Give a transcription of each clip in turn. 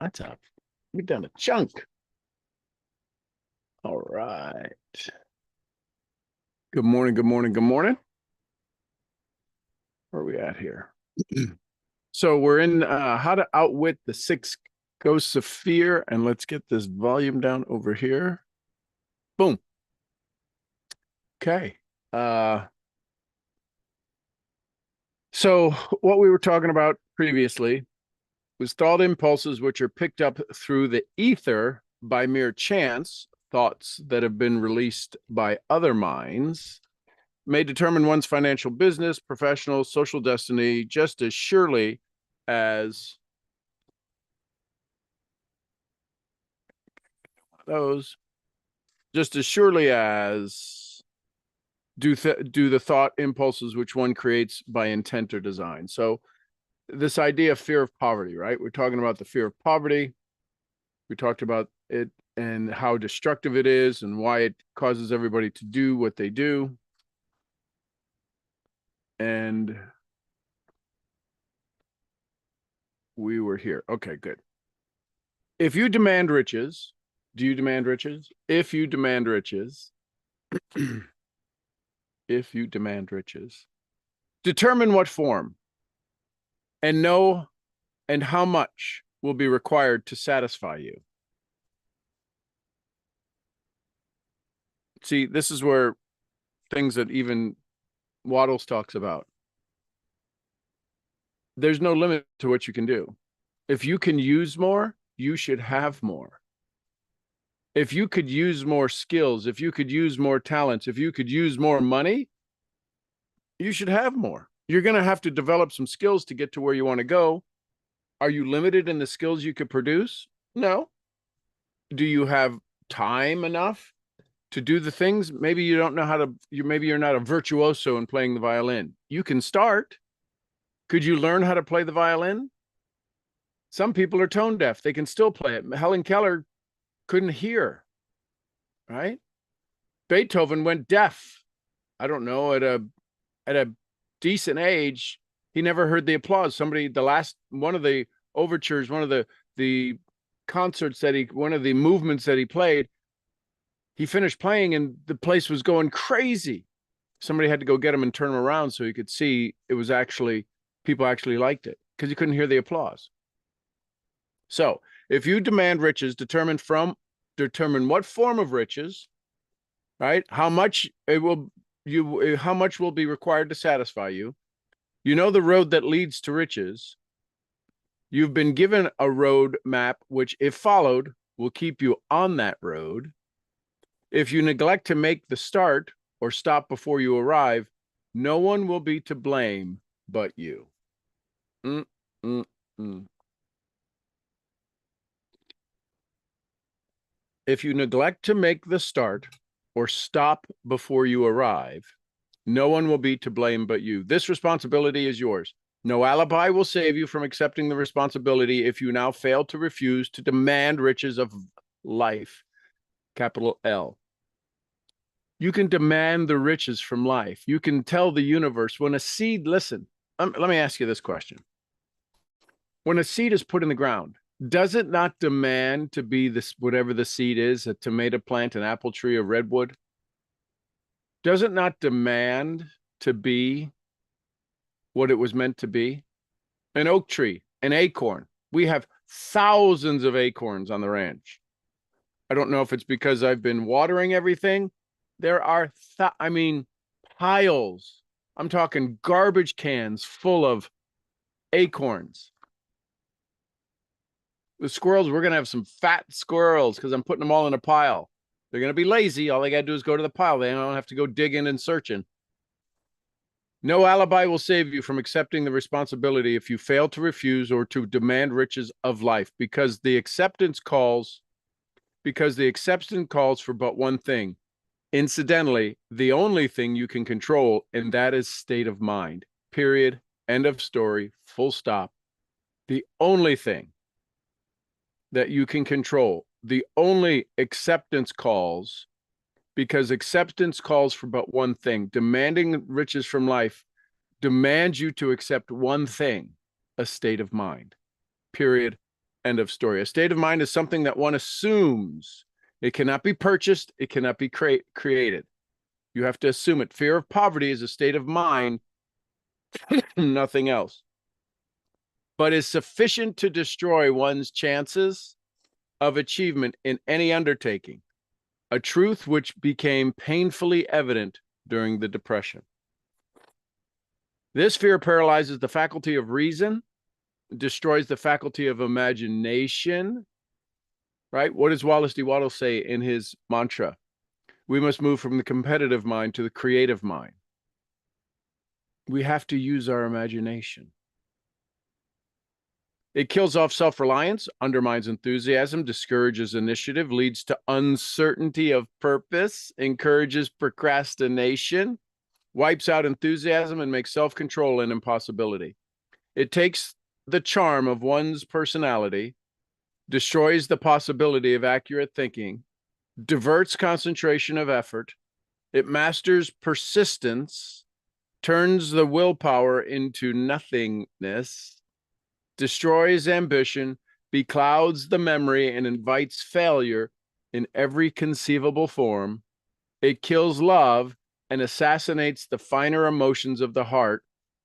That's up. We've done a chunk. All right. Good morning. Good morning. Good morning. Where are we at here? So we're in how to outwit the 6 ghosts of fear. And let's get this volume down over here. Boom. Okay. So what we were talking about previously was thought impulses, which are picked up through the ether by mere chance, thoughts that have been released by other minds, may determine one's financial, business, professional, social destiny just as surely as those, just as surely as do the thought impulses which one creates by intent or design. So this idea of fear of poverty, right? We're talking about the fear of poverty. We talked about it and how destructive it is and why it causes everybody to do what they do. And we were here. Okay, good. If you demand riches, do you demand riches? If you demand riches, if you demand riches, determine what form and know and how much will be required to satisfy you. See, this is where things that even Waddles talks about. There's no limit to what you can do. If you can use more, you should have more. If you could use more skills, if you could use more talents, if you could use more money, you should have more. You're going to have to develop some skills to get to where you want to go. Are you limited in the skills you could produce? No. Do you have time enough to do the things? Maybe you don't know how to, maybe you're not a virtuoso in playing the violin. You can start. Could you learn how to play the violin? Some people are tone deaf. They can still play it. Helen Keller couldn't hear, right? Beethoven went deaf. I don't know, at a decent age, he never heard the applause. One of the overtures, one of the concerts one of the movements that he played, he finished playing and the place was going crazy. Somebody had to go get him and turn him around so he could see it was actually, people actually liked it because he couldn't hear the applause. So if you demand riches, determine what form of riches, right? How much will be required to satisfy you. You know the road that leads to riches. You've been given a road map, which, if followed, will keep you on that road. If you neglect to make the start or stop before you arrive, no one will be to blame but you. If you neglect to make the start or stop before you arrive, no one will be to blame but you. This responsibility is yours. No alibi will save you from accepting the responsibility if you now fail to refuse to demand riches of life, capital L. You can demand the riches from life. You can tell the universe when a seed, listen, let me ask you this question. When a seed is put in the ground, does it not demand to be this, whatever the seed is, a tomato plant, an apple tree, a redwood? Does it not demand to be what it was meant to be? An oak tree, an acorn. We have thousands of acorns on the ranch. I don't know if it's because I've been watering everything. There are, piles. I'm talking garbage cans full of acorns. The squirrels, we're going to have some fat squirrels because I'm putting them all in a pile. They're going to be lazy. All they got to do is go to the pile. They don't have to go digging and searching. No alibi will save you from accepting the responsibility if you fail to refuse or to demand riches of life, because the acceptance calls for but one thing. Incidentally, the only thing you can control, and that is state of mind. Period. End of story. Full stop. The only thing that you can control, the only acceptance calls, because acceptance calls for but one thing. Demanding riches from life demands you to accept one thing, a state of mind. Period. End of story. A state of mind is something that one assumes. It cannot be purchased. It cannot be created. You have to assume it. Fear of poverty is a state of mind, nothing else, but is sufficient to destroy one's chances of achievement in any undertaking, a truth which became painfully evident during the Depression. This fear paralyzes the faculty of reason, destroys the faculty of imagination, right? What does Wallace D. Waddell say in his mantra? We must move from the competitive mind to the creative mind. We have to use our imagination. It kills off self-reliance, undermines enthusiasm, discourages initiative, leads to uncertainty of purpose, encourages procrastination, wipes out enthusiasm, and makes self-control an impossibility. It takes the charm of one's personality, destroys the possibility of accurate thinking, diverts concentration of effort, it masters persistence, turns the willpower into nothingness, destroys ambition, beclouds the memory, and invites failure in every conceivable form. It kills love and assassinates the finer emotions of the heart,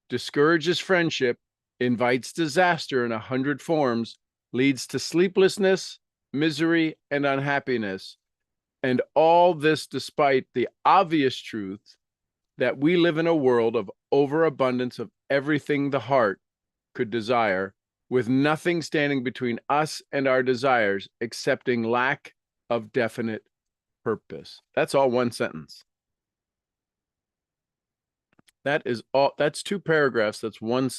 discourages friendship, invites disaster in 100 forms, leads to sleeplessness, misery, and unhappiness. And all this despite the obvious truth that we live in a world of overabundance of everything the heart could desire, with nothing standing between us and our desires, excepting lack of definite purpose. That's all one sentence. That is all. That's 2 paragraphs. That's one.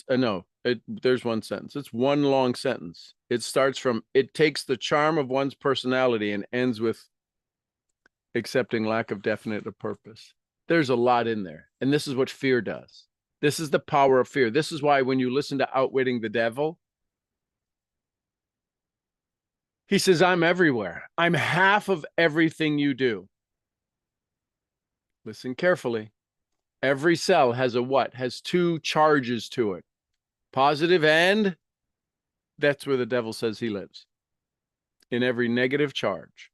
There's one sentence. It's one long sentence. It starts from, it takes the charm of one's personality, and ends with accepting lack of definite purpose. There's a lot in there. And this is what fear does. This is the power of fear. This is why when you listen to Outwitting the Devil, he says, I'm everywhere. I'm half of everything you do. Listen carefully. Every cell has a what? Has 2 charges to it. Positive, and that's where the devil says he lives. In every negative charge.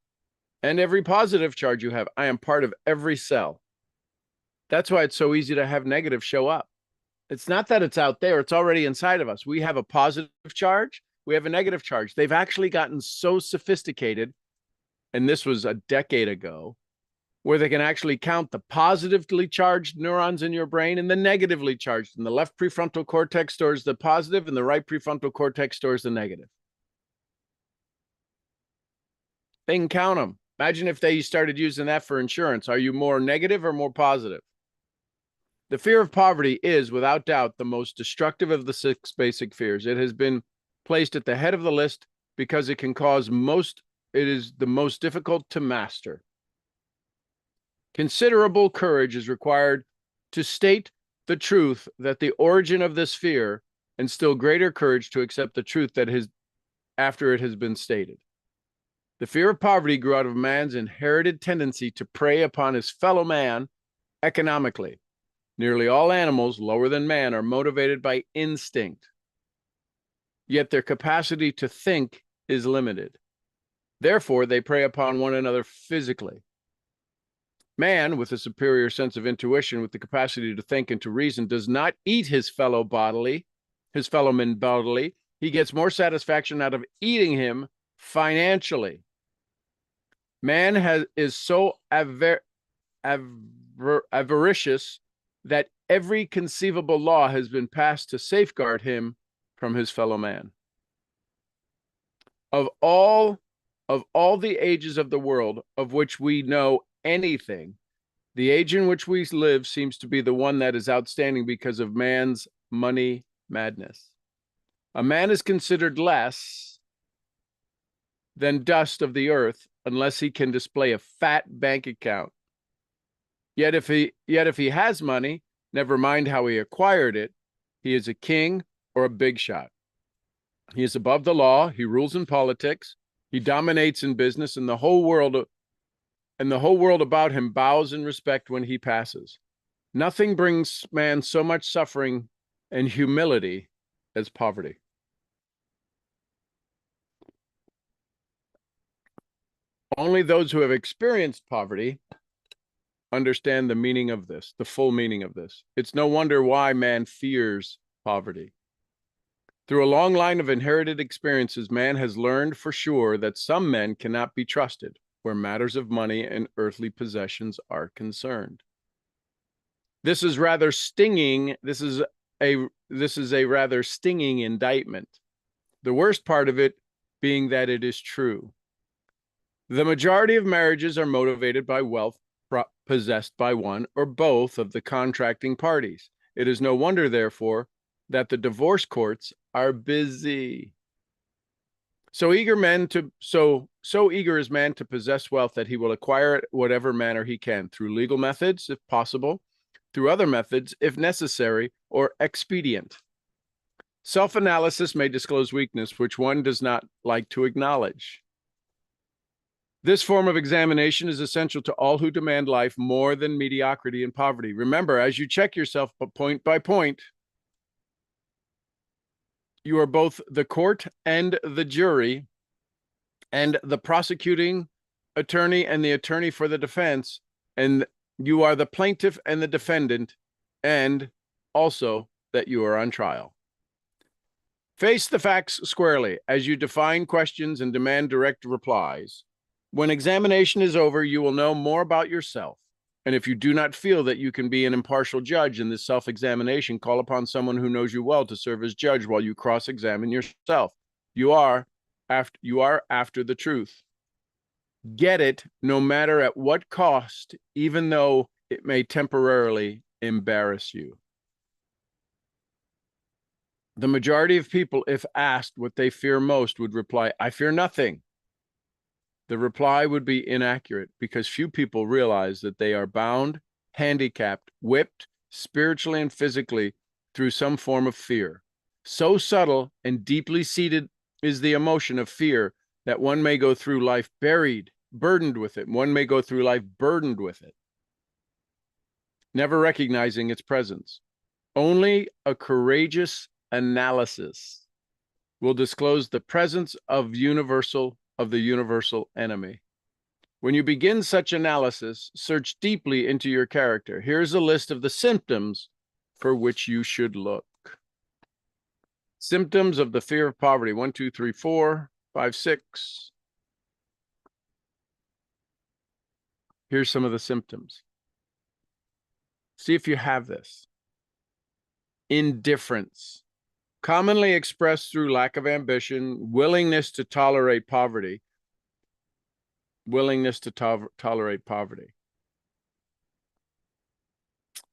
And every positive charge you have. I am part of every cell. That's why it's so easy to have negative show up. It's not that it's out there. It's already inside of us. We have a positive charge. We have a negative charge. They've actually gotten so sophisticated, and this was a decade ago, where they can actually count the positively charged neurons in your brain and the negatively charged. And the left prefrontal cortex stores the positive, and the right prefrontal cortex stores the negative. They can count them. Imagine if they started using that for insurance. Are you more negative or more positive? The fear of poverty is, without doubt, the most destructive of the 6 basic fears. It has been placed at the head of the list because it is the most difficult to master. Considerable courage is required to state the truth that the origin of this fear, and still greater courage to accept the truth that after it has been stated. The fear of poverty grew out of man's inherited tendency to prey upon his fellow man economically. Nearly all animals lower than man are motivated by instinct, yet their capacity to think is limited. Therefore, they prey upon one another physically. Man, with a superior sense of intuition, with the capacity to think and to reason, does not eat his fellow man bodily. He gets more satisfaction out of eating him financially. Man is so avaricious that every conceivable law has been passed to safeguard him from his fellow man. Of all the ages of the world of which we know anything, the age in which we live seems to be the one that is outstanding because of man's money madness. A man is considered less than dust of the earth unless he can display a fat bank account. Yet if he has money, never mind how he acquired it, he is a king or a big shot. He is above the law, he rules in politics, he dominates in business, and the whole world about him bows in respect when he passes. Nothing brings man so much suffering and humility as poverty. Only those who have experienced poverty understand the meaning of this, the full meaning of this. It's no wonder why man fears poverty. Through a long line of inherited experiences, man has learned for sure that some men cannot be trusted where matters of money and earthly possessions are concerned. This is rather stinging. This is a rather stinging indictment. The worst part of it being that it is true. The majority of marriages are motivated by wealth possessed by one or both of the contracting parties. It is no wonder, therefore, that the divorce courts are busy. So eager is man to possess wealth that he will acquire it whatever manner he can, through legal methods, if possible, through other methods, if necessary, or expedient. Self-analysis may disclose weakness which one does not like to acknowledge. This form of examination is essential to all who demand life more than mediocrity and poverty. Remember, as you check yourself point by point, you are both the court and the jury, and the prosecuting attorney and the attorney for the defense, and you are the plaintiff and the defendant, and also that you are on trial. Face the facts squarely as you define questions and demand direct replies. When examination is over, you will know more about yourself. And if you do not feel that you can be an impartial judge in this self-examination, call upon someone who knows you well to serve as judge while you cross-examine yourself. You are after the truth. Get it no matter at what cost, even though it may temporarily embarrass you. The majority of people, if asked what they fear most, would reply, I fear nothing. The reply would be inaccurate because few people realize that they are bound, handicapped, whipped, spiritually and physically through some form of fear. So subtle and deeply seated is the emotion of fear that one may go through life burdened with it. One may go through life burdened with it, never recognizing its presence. Only a courageous analysis will disclose the presence of the universal enemy. When you begin such analysis, search deeply into your character. Here's a list of the symptoms for which you should look. Symptoms of the fear of poverty: 1, 2, 3, 4, 5, 6. Here's some of the symptoms. See if you have this. Indifference, commonly expressed through lack of ambition, willingness to tolerate poverty. Tolerate poverty.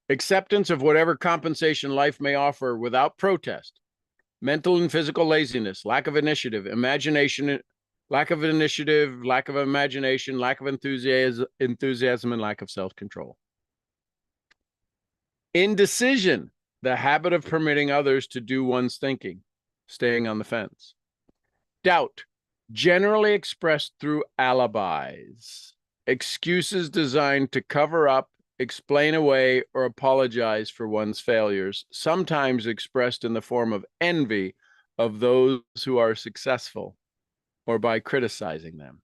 Acceptance of whatever compensation life may offer without protest. Mental and physical laziness, lack of initiative, lack of imagination, lack of enthusiasm, and lack of self-control. Indecision, the habit of permitting others to do one's thinking, staying on the fence. Doubt, generally expressed through alibis, excuses designed to cover up, explain away, or apologize for one's failures, sometimes expressed in the form of envy of those who are successful or by criticizing them.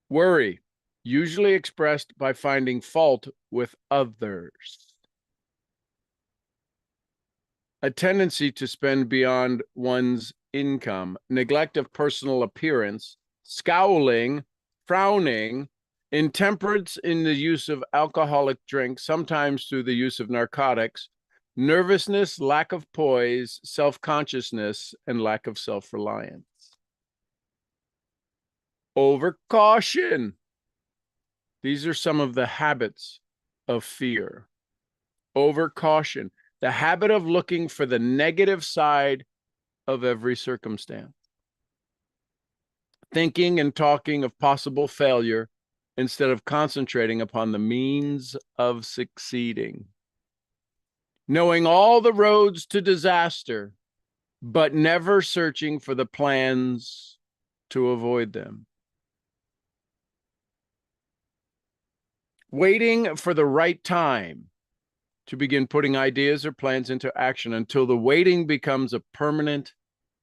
Worry, usually expressed by finding fault with others. A tendency to spend beyond one's income, neglect of personal appearance, scowling, frowning, intemperance in the use of alcoholic drinks, sometimes through the use of narcotics, nervousness, lack of poise, self-consciousness, and lack of self-reliance. Overcaution. These are some of the habits of fear. Overcaution, the habit of looking for the negative side of every circumstance. Thinking and talking of possible failure instead of concentrating upon the means of succeeding. Knowing all the roads to disaster, but never searching for the plans to avoid them. Waiting for the right time to begin putting ideas or plans into action until the waiting becomes a permanent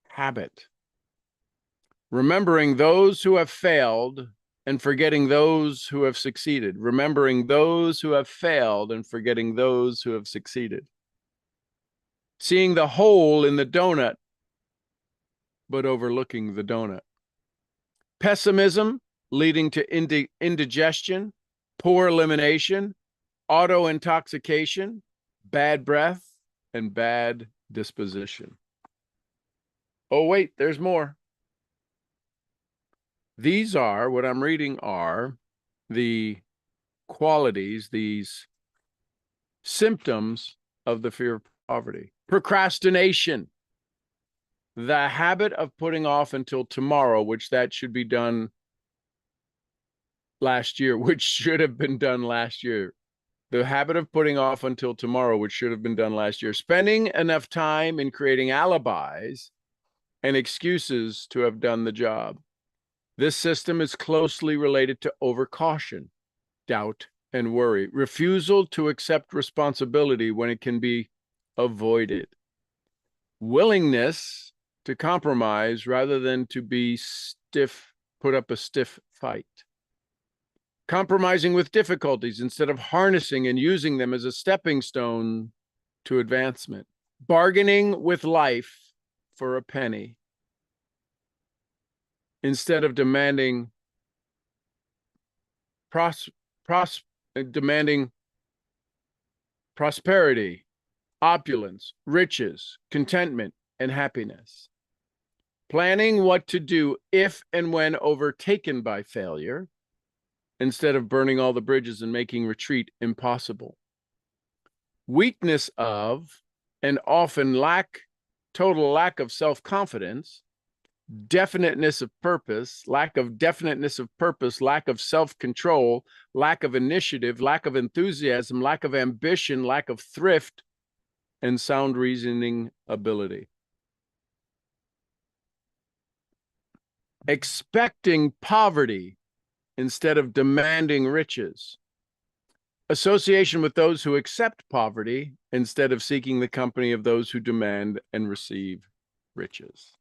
habit. Remembering those who have failed and forgetting those who have succeeded. Remembering those who have failed and forgetting those who have succeeded. Seeing the hole in the donut, but overlooking the donut. Pessimism leading to indigestion, poor elimination, auto intoxication, bad breath, and bad disposition. Oh, wait, there's more. These are, what I'm reading are the qualities, these symptoms of the fear of poverty. Procrastination, the habit of putting off until tomorrow, which that should be done last year, which should have been done last year. The habit of putting off until tomorrow, which should have been done last year. Spending enough time in creating alibis and excuses to have done the job. This system is closely related to overcaution, doubt, and worry. Refusal to accept responsibility when it can be avoided. Willingness to compromise rather than to be stiff, put up a stiff fight. Compromising with difficulties instead of harnessing and using them as a stepping stone to advancement. Bargaining with life for a penny instead of demanding demanding prosperity, opulence, riches, contentment, and happiness. Planning what to do if and when overtaken by failure, instead of burning all the bridges and making retreat impossible. Weakness of, and often total lack of self-confidence, definiteness of purpose, lack of definiteness of purpose, lack of self-control, lack of initiative, lack of enthusiasm, lack of ambition, lack of thrift, and sound reasoning ability. Expecting poverty instead of demanding riches. Association with those who accept poverty instead of seeking the company of those who demand and receive riches.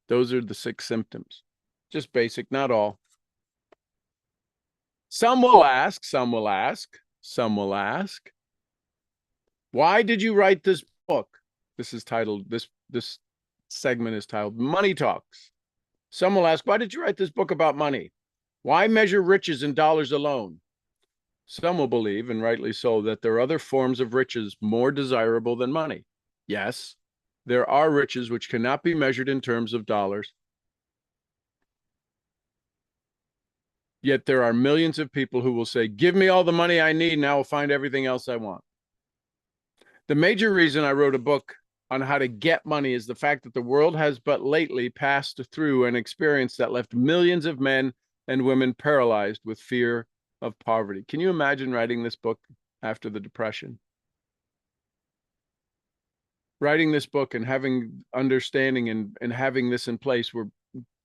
Those are the 6 symptoms. Just basic, not all. Some will ask, why did you write this book? This is titled, this segment is titled Money Talks. Some will ask, why did you write this book about money? Why measure riches in dollars alone? Some will believe, and rightly so, that there are other forms of riches more desirable than money. Yes, there are riches which cannot be measured in terms of dollars. Yet there are millions of people who will say, give me all the money I need and I will find everything else I want. The major reason I wrote a book on how to get money is the fact that the world has but lately passed through an experience that left millions of men and women paralyzed with fear of poverty. Can you imagine writing this book after the Depression? Writing this book and having understanding and having this in place where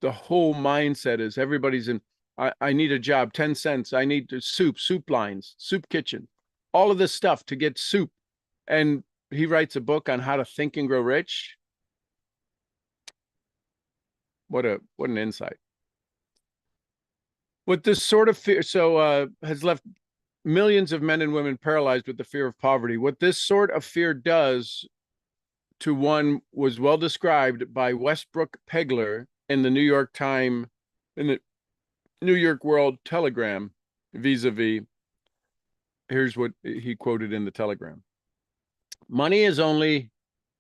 the whole mindset is everybody's in, I need a job, 10 cents. I need soup lines, soup kitchen, all of this stuff to get soup. And he writes a book on how to think and grow rich. What an insight. What this sort of fear, has left millions of men and women paralyzed with the fear of poverty. What this sort of fear does to one was well described by Westbrook Pegler in the New York Times, in the New York World Telegram, vis-a-vis. Here's what he quoted in the Telegram. Money is only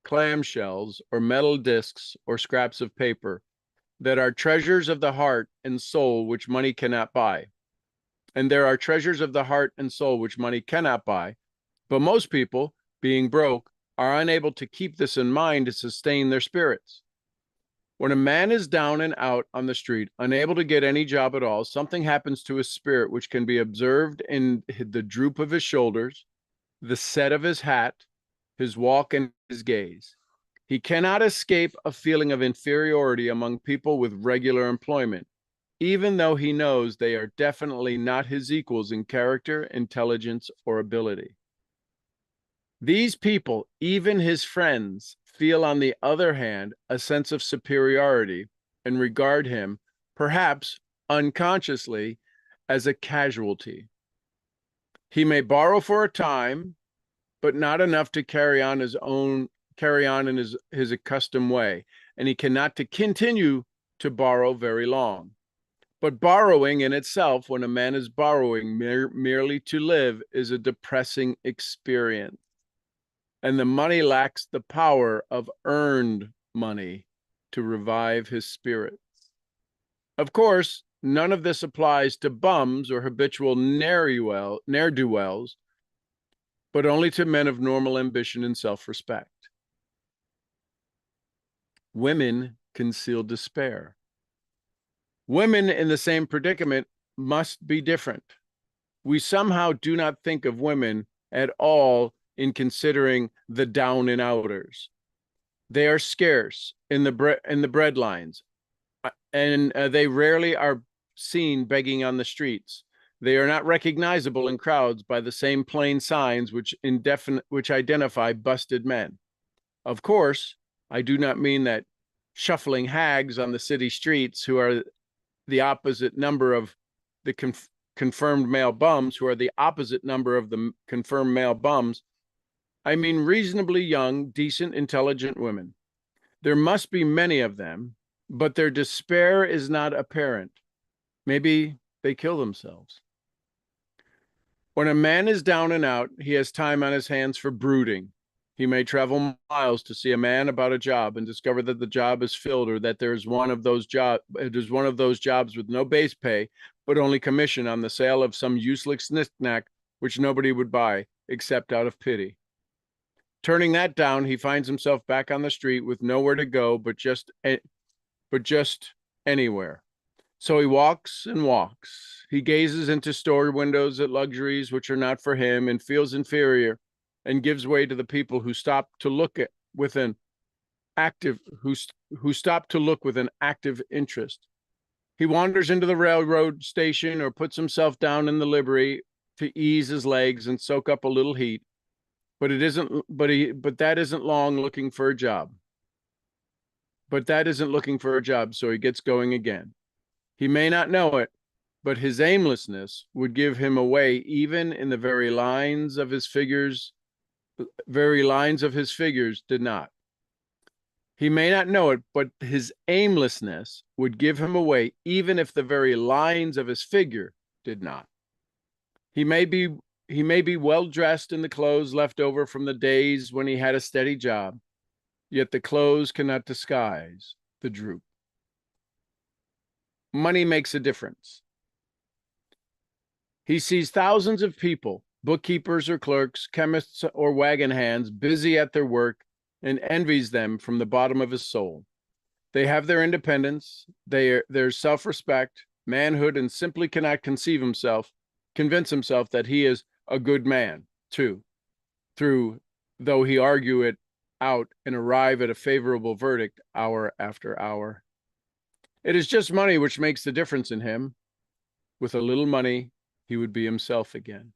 clamshells or metal discs or scraps of paper that are treasures of the heart and soul which money cannot buy. And there are treasures of the heart and soul which money cannot buy. But most people, being broke, are unable to keep this in mind to sustain their spirits. When a man is down and out on the street, unable to get any job at all, something happens to his spirit which can be observed in the droop of his shoulders, the set of his hat, his walk, and his gaze. He cannot escape a feeling of inferiority among people with regular employment, even though he knows they are definitely not his equals in character, intelligence, or ability. These people, even his friends, feel, on the other hand, a sense of superiority and regard him, perhaps unconsciously, as a casualty. He may borrow for a time, but not enough to carry on in his accustomed way, and he cannot to continue to borrow very long. But borrowing in itself, when a man is borrowing merely to live, is a depressing experience. And the money lacks the power of earned money to revive his spirits. Of course, none of this applies to bums or habitual ne'er-do-wells, but only to men of normal ambition and self-respect. Women conceal despair. Women in the same predicament must be different. We somehow do not think of women at all in considering the down and outers. They are scarce in the bread lines, and they rarely are seen begging on the streets. They are not recognizable in crowds by the same plain signs which identify busted men. Of course, I do not mean that shuffling hags on the city streets who are the opposite number of the confirmed male bums, who are the opposite number of the confirmed male bums. I mean reasonably young, decent, intelligent women. There must be many of them, but their despair is not apparent. Maybe they kill themselves. When a man is down and out, he has time on his hands for brooding. He may travel miles to see a man about a job and discover that the job is filled, or that it is one of those jobs with no base pay, but only commission on the sale of some useless knick-knack which nobody would buy except out of pity. Turning that down, he finds himself back on the street with nowhere to go but just anywhere. So he walks and walks. He gazes into store windows at luxuries which are not for him, and feels inferior, and gives way to the people who stop to look with an active interest. He wanders into the railroad station or puts himself down in the livery to ease his legs and soak up a little heat. But that isn't looking for a job. So he gets going again. He may not know it, but his aimlessness would give him away even in the very lines of his figures did not. He may not know it, but his aimlessness would give him away even if the very lines of his figure did not. He may be well dressed in the clothes left over from the days when he had a steady job, yet the clothes cannot disguise the droop. Money makes a difference. He sees thousands of people, bookkeepers or clerks, chemists or wagon hands, busy at their work, and envies them from the bottom of his soul. They have their independence, their self-respect, manhood, and simply cannot convince himself that he is a good man, too, though he argue it out and arrive at a favorable verdict hour after hour. It is just money which makes the difference in him. With a little money, he would be himself again.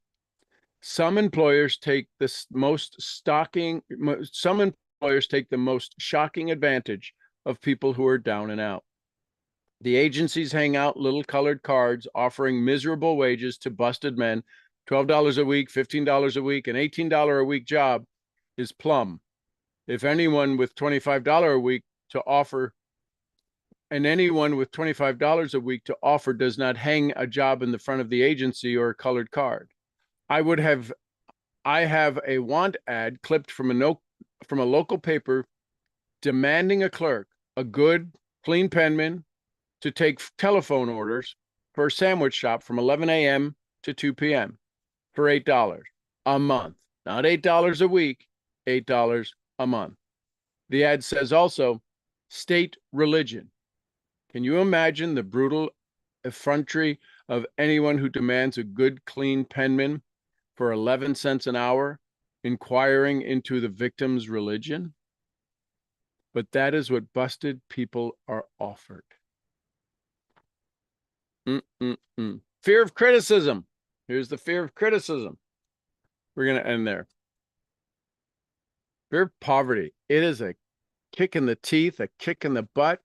Some employers take the most shocking advantage of people who are down and out. The agencies hang out little colored cards offering miserable wages to busted men. $12 a week, $15 a week, an $18 a week job is plum. If anyone with $25 a week to offer, and anyone with $25 a week to offer does not hang a job in the front of the agency or a colored card. I have a want ad clipped from a local paper demanding a clerk, a good, clean penman, to take telephone orders for a sandwich shop from 11 a.m. to 2 p.m. for $8 a month. Not $8 a week, $8 a month. The ad says also, state religion. Can you imagine the brutal effrontery of anyone who demands a good, clean penman for 11 cents an hour, inquiring into the victim's religion? But that is what busted people are offered. Fear of criticism. Here's the fear of criticism. We're going to end there. Fear of poverty. It is a kick in the teeth, a kick in the butt.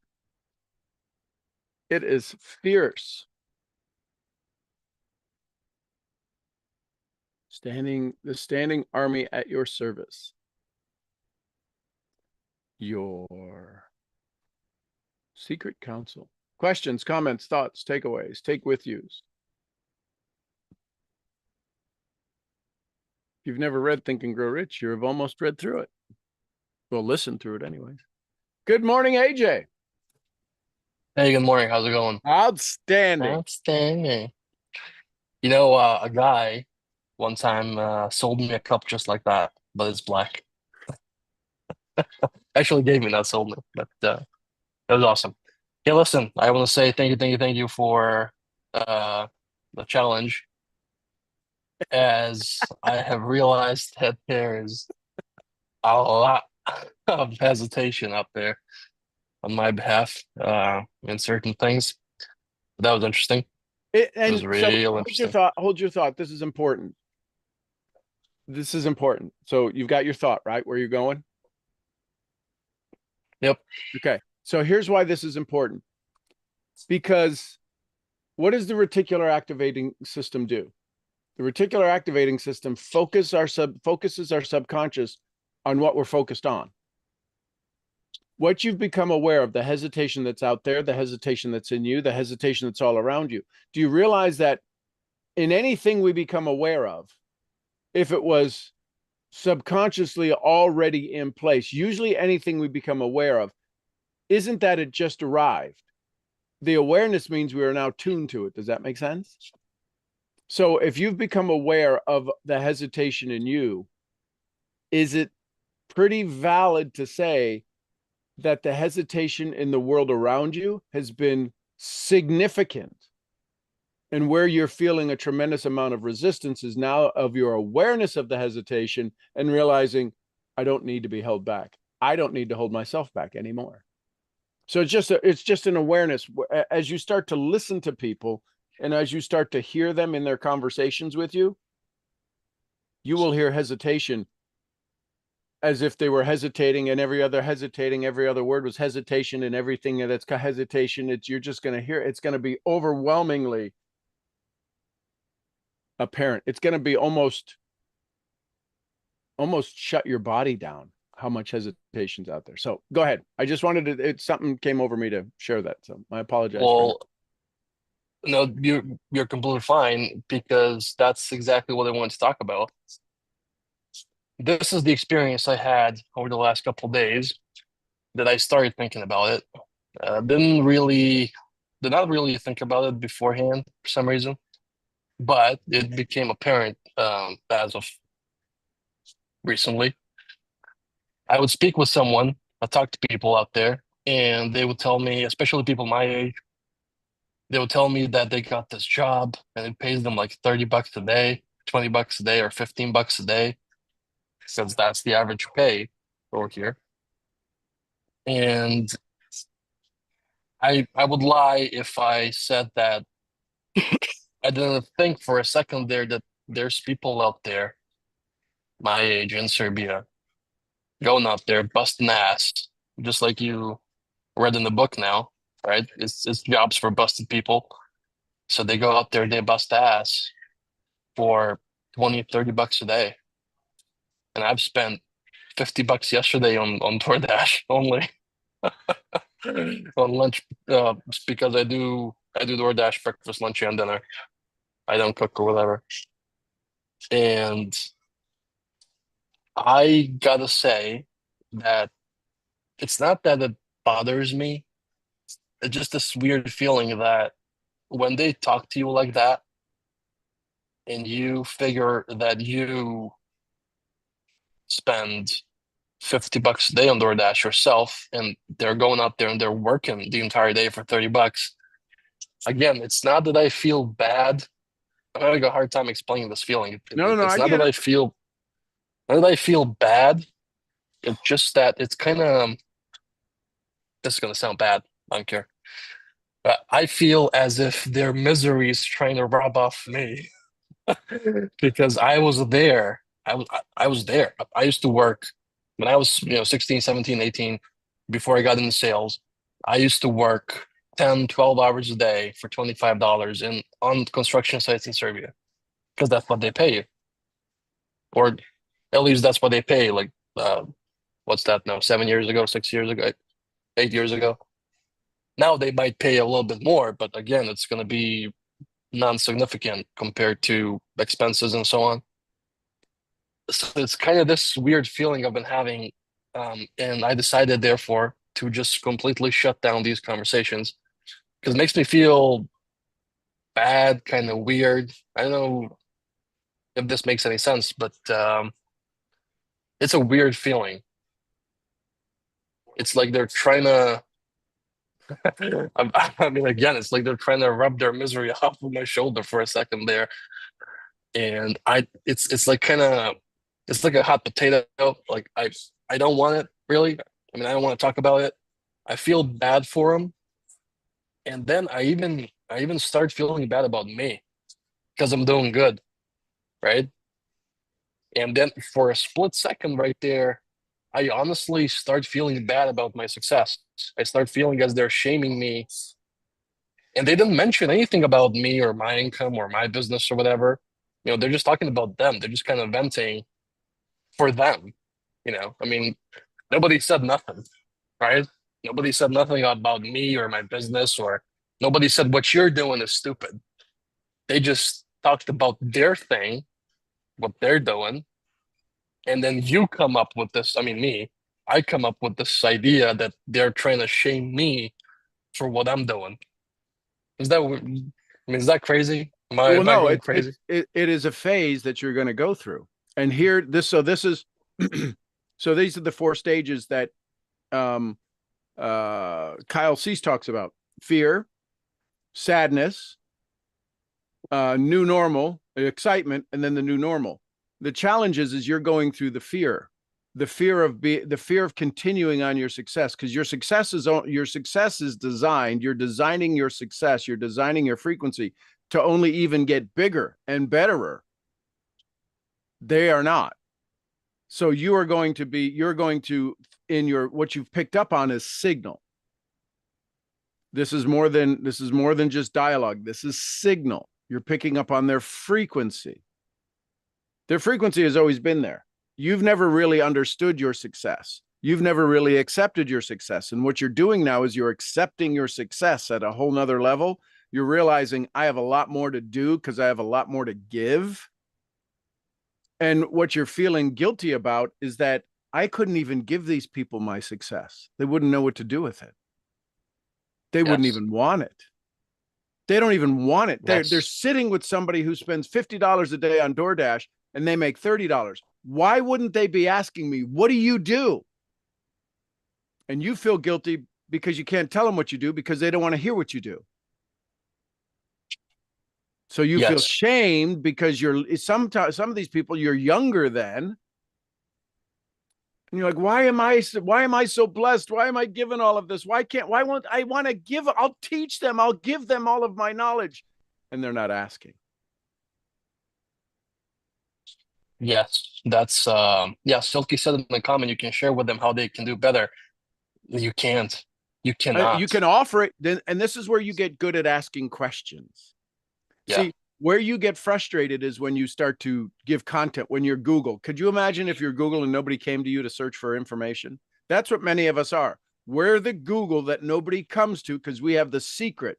It is fierce. The standing army at your service. Your secret council. Questions, comments, thoughts, takeaways, take with yous. If you've never read Think and Grow Rich, you've almost read through it. Well, listen through it anyways. Good morning, AJ. Hey, good morning. How's it going? Outstanding. Outstanding. A guy one time sold me a cup just like that, but it's black. Actually gave me, not sold me, but it was awesome. Hey, listen, I want to say thank you for uh, the challenge, as I have realized that there is a lot of hesitation out there on my behalf in certain things. That was interesting. It was And so real hold your interesting. thought. Hold your thought. This is important. So you've got your thought, right? Where you're going? Yep. Okay. So here's why this is important. Because what does the reticular activating system do? The reticular activating system focuses our subconscious on what we're focused on. What you've become aware of, the hesitation that's out there, the hesitation that's in you, the hesitation that's all around you. Do you realize that in anything we become aware of, if it was subconsciously already in place, usually anything we become aware of, isn't that it just arrived? The awareness means we are now tuned to it. Does that make sense? So if you've become aware of the hesitation in you, is it pretty valid to say that the hesitation in the world around you has been significant? And where you're feeling a tremendous amount of resistance is now of your awareness of the hesitation and realizing, I don't need to be held back. I don't need to hold myself back anymore. So it's just an awareness. As you start to listen to people and as you start to hear them in their conversations with you, you will hear hesitation as if they were hesitating, and every other word was hesitation, and everything that's hesitation, you're just going to hear, it's going to be overwhelmingly apparent. It's going to be almost shut your body down how much hesitation's out there. So go ahead. I just wanted to, something came over me to share that. So I apologize for Well, no, you're completely fine, because that's exactly what I wanted to talk about. This is the experience I had over the last couple of days that I started thinking about it. Did not really think about it beforehand for some reason, but it became apparent as of recently. I would speak with someone, I talk to people out there, and they would tell me, especially people my age, they would tell me that they got this job and it pays them like 30 bucks a day, 20 bucks a day, or 15 bucks a day, since that's the average pay over here. And I would lie if I said that I didn't think for a second there that there's people out there my age in Serbia going out there busting ass, just like you read in the book now, right? It's jobs for busted people. So they go out there, they bust ass for 20, 30 bucks a day. And I've spent 50 bucks yesterday on DoorDash only on lunch, because I do DoorDash breakfast, lunch, and dinner. I don't cook or whatever. And I gotta say that it's not that it bothers me. It's just this weird feeling that when they talk to you like that and you figure that you spend 50 bucks a day on DoorDash yourself, and they're going out there and they're working the entire day for 30 bucks. Again, it's not that I feel bad. I'm having a hard time explaining this feeling. no, It's I not get that it. I feel bad. It's just that it's kind of, this is going to sound bad. I don't care. But I feel as if their misery is trying to rub off me because I was there. I was there. I used to work when I was, 16, 17, 18, before I got into sales. I used to work 10, 12 hours a day for $25 in on construction sites in Serbia because that's what they pay you, or at least that's what they pay. Like, what's that now? 7 years ago, 6 years ago, 8 years ago. Now they might pay a little bit more, but again, it's going to be non-significant compared to expenses and so on. So it's kind of this weird feeling I've been having, and I decided therefore to just completely shut down these conversations because it makes me feel bad, kind of weird. I don't know if this makes any sense, but it's a weird feeling. It's like they're trying to. I mean, again, it's like they're trying to rub their misery off of my shoulder for a second there, and it's like kind of, it's like a hot potato. Like I don't want it really. I mean, I don't want to talk about it. I feel bad for them, and then I even start feeling bad about me because I'm doing good, right? And then for a split second right there, I honestly start feeling bad about my success. I start feeling as they're shaming me. And they didn't mention anything about me or my income or my business or whatever. They're just talking about them. They're just kind of venting for them. I mean, nobody said nothing, right? Nobody said nothing about me or my business, or nobody said what you're doing is stupid. They just talked about their thing, what they're doing, and then you come up with this. I mean, I come up with this idea that they're trying to shame me for what I'm doing. Is that crazy? Am I Well, am I no, going crazy? it is a phase that you're going to go through. And here, this is, so these are the four stages that um, Kyle Cease talks about: fear, sadness, new normal, excitement, and then the new normal. The challenge is you're going through the fear the fear of continuing on your success, because your success is designed. You're designing your success. You're designing your frequency to only even get bigger and betterer. They are not. So you're going to, in your, what you've picked up on is signal. This is more than just dialogue. This is signal. You're picking up on their frequency. Their frequency has always been there. You've never really understood your success. You've never really accepted your success. And what you're doing now is you're accepting your success at a whole nother level. You're realizing I have a lot more to do because I have a lot more to give. And what you're feeling guilty about is that I couldn't even give these people my success. They wouldn't know what to do with it. They wouldn't Yes. even want it. They don't even want it. They're Yes. sitting with somebody who spends $50 a day on DoorDash and they make $30. Why wouldn't they be asking me, what do you do? And you feel guilty because you can't tell them what you do because they don't want to hear what you do. So you feel Yes. shamed because some of these people you're younger than. And you're like, why am I so blessed? Why am I given all of this? Why won't I want to give? I'll teach them. I'll give them all of my knowledge. And they're not asking. Yes. That's yeah, Silky said in the comment you can share with them how they can do better. You can't. You You cannot. can offer it, then, and this is where you get good at asking questions. Yeah. See, where you get frustrated is when you start to give content, when you're Google. Could you imagine if you're Google and nobody came to you to search for information? That's what many of us are. We're the Google that nobody comes to because we have the secret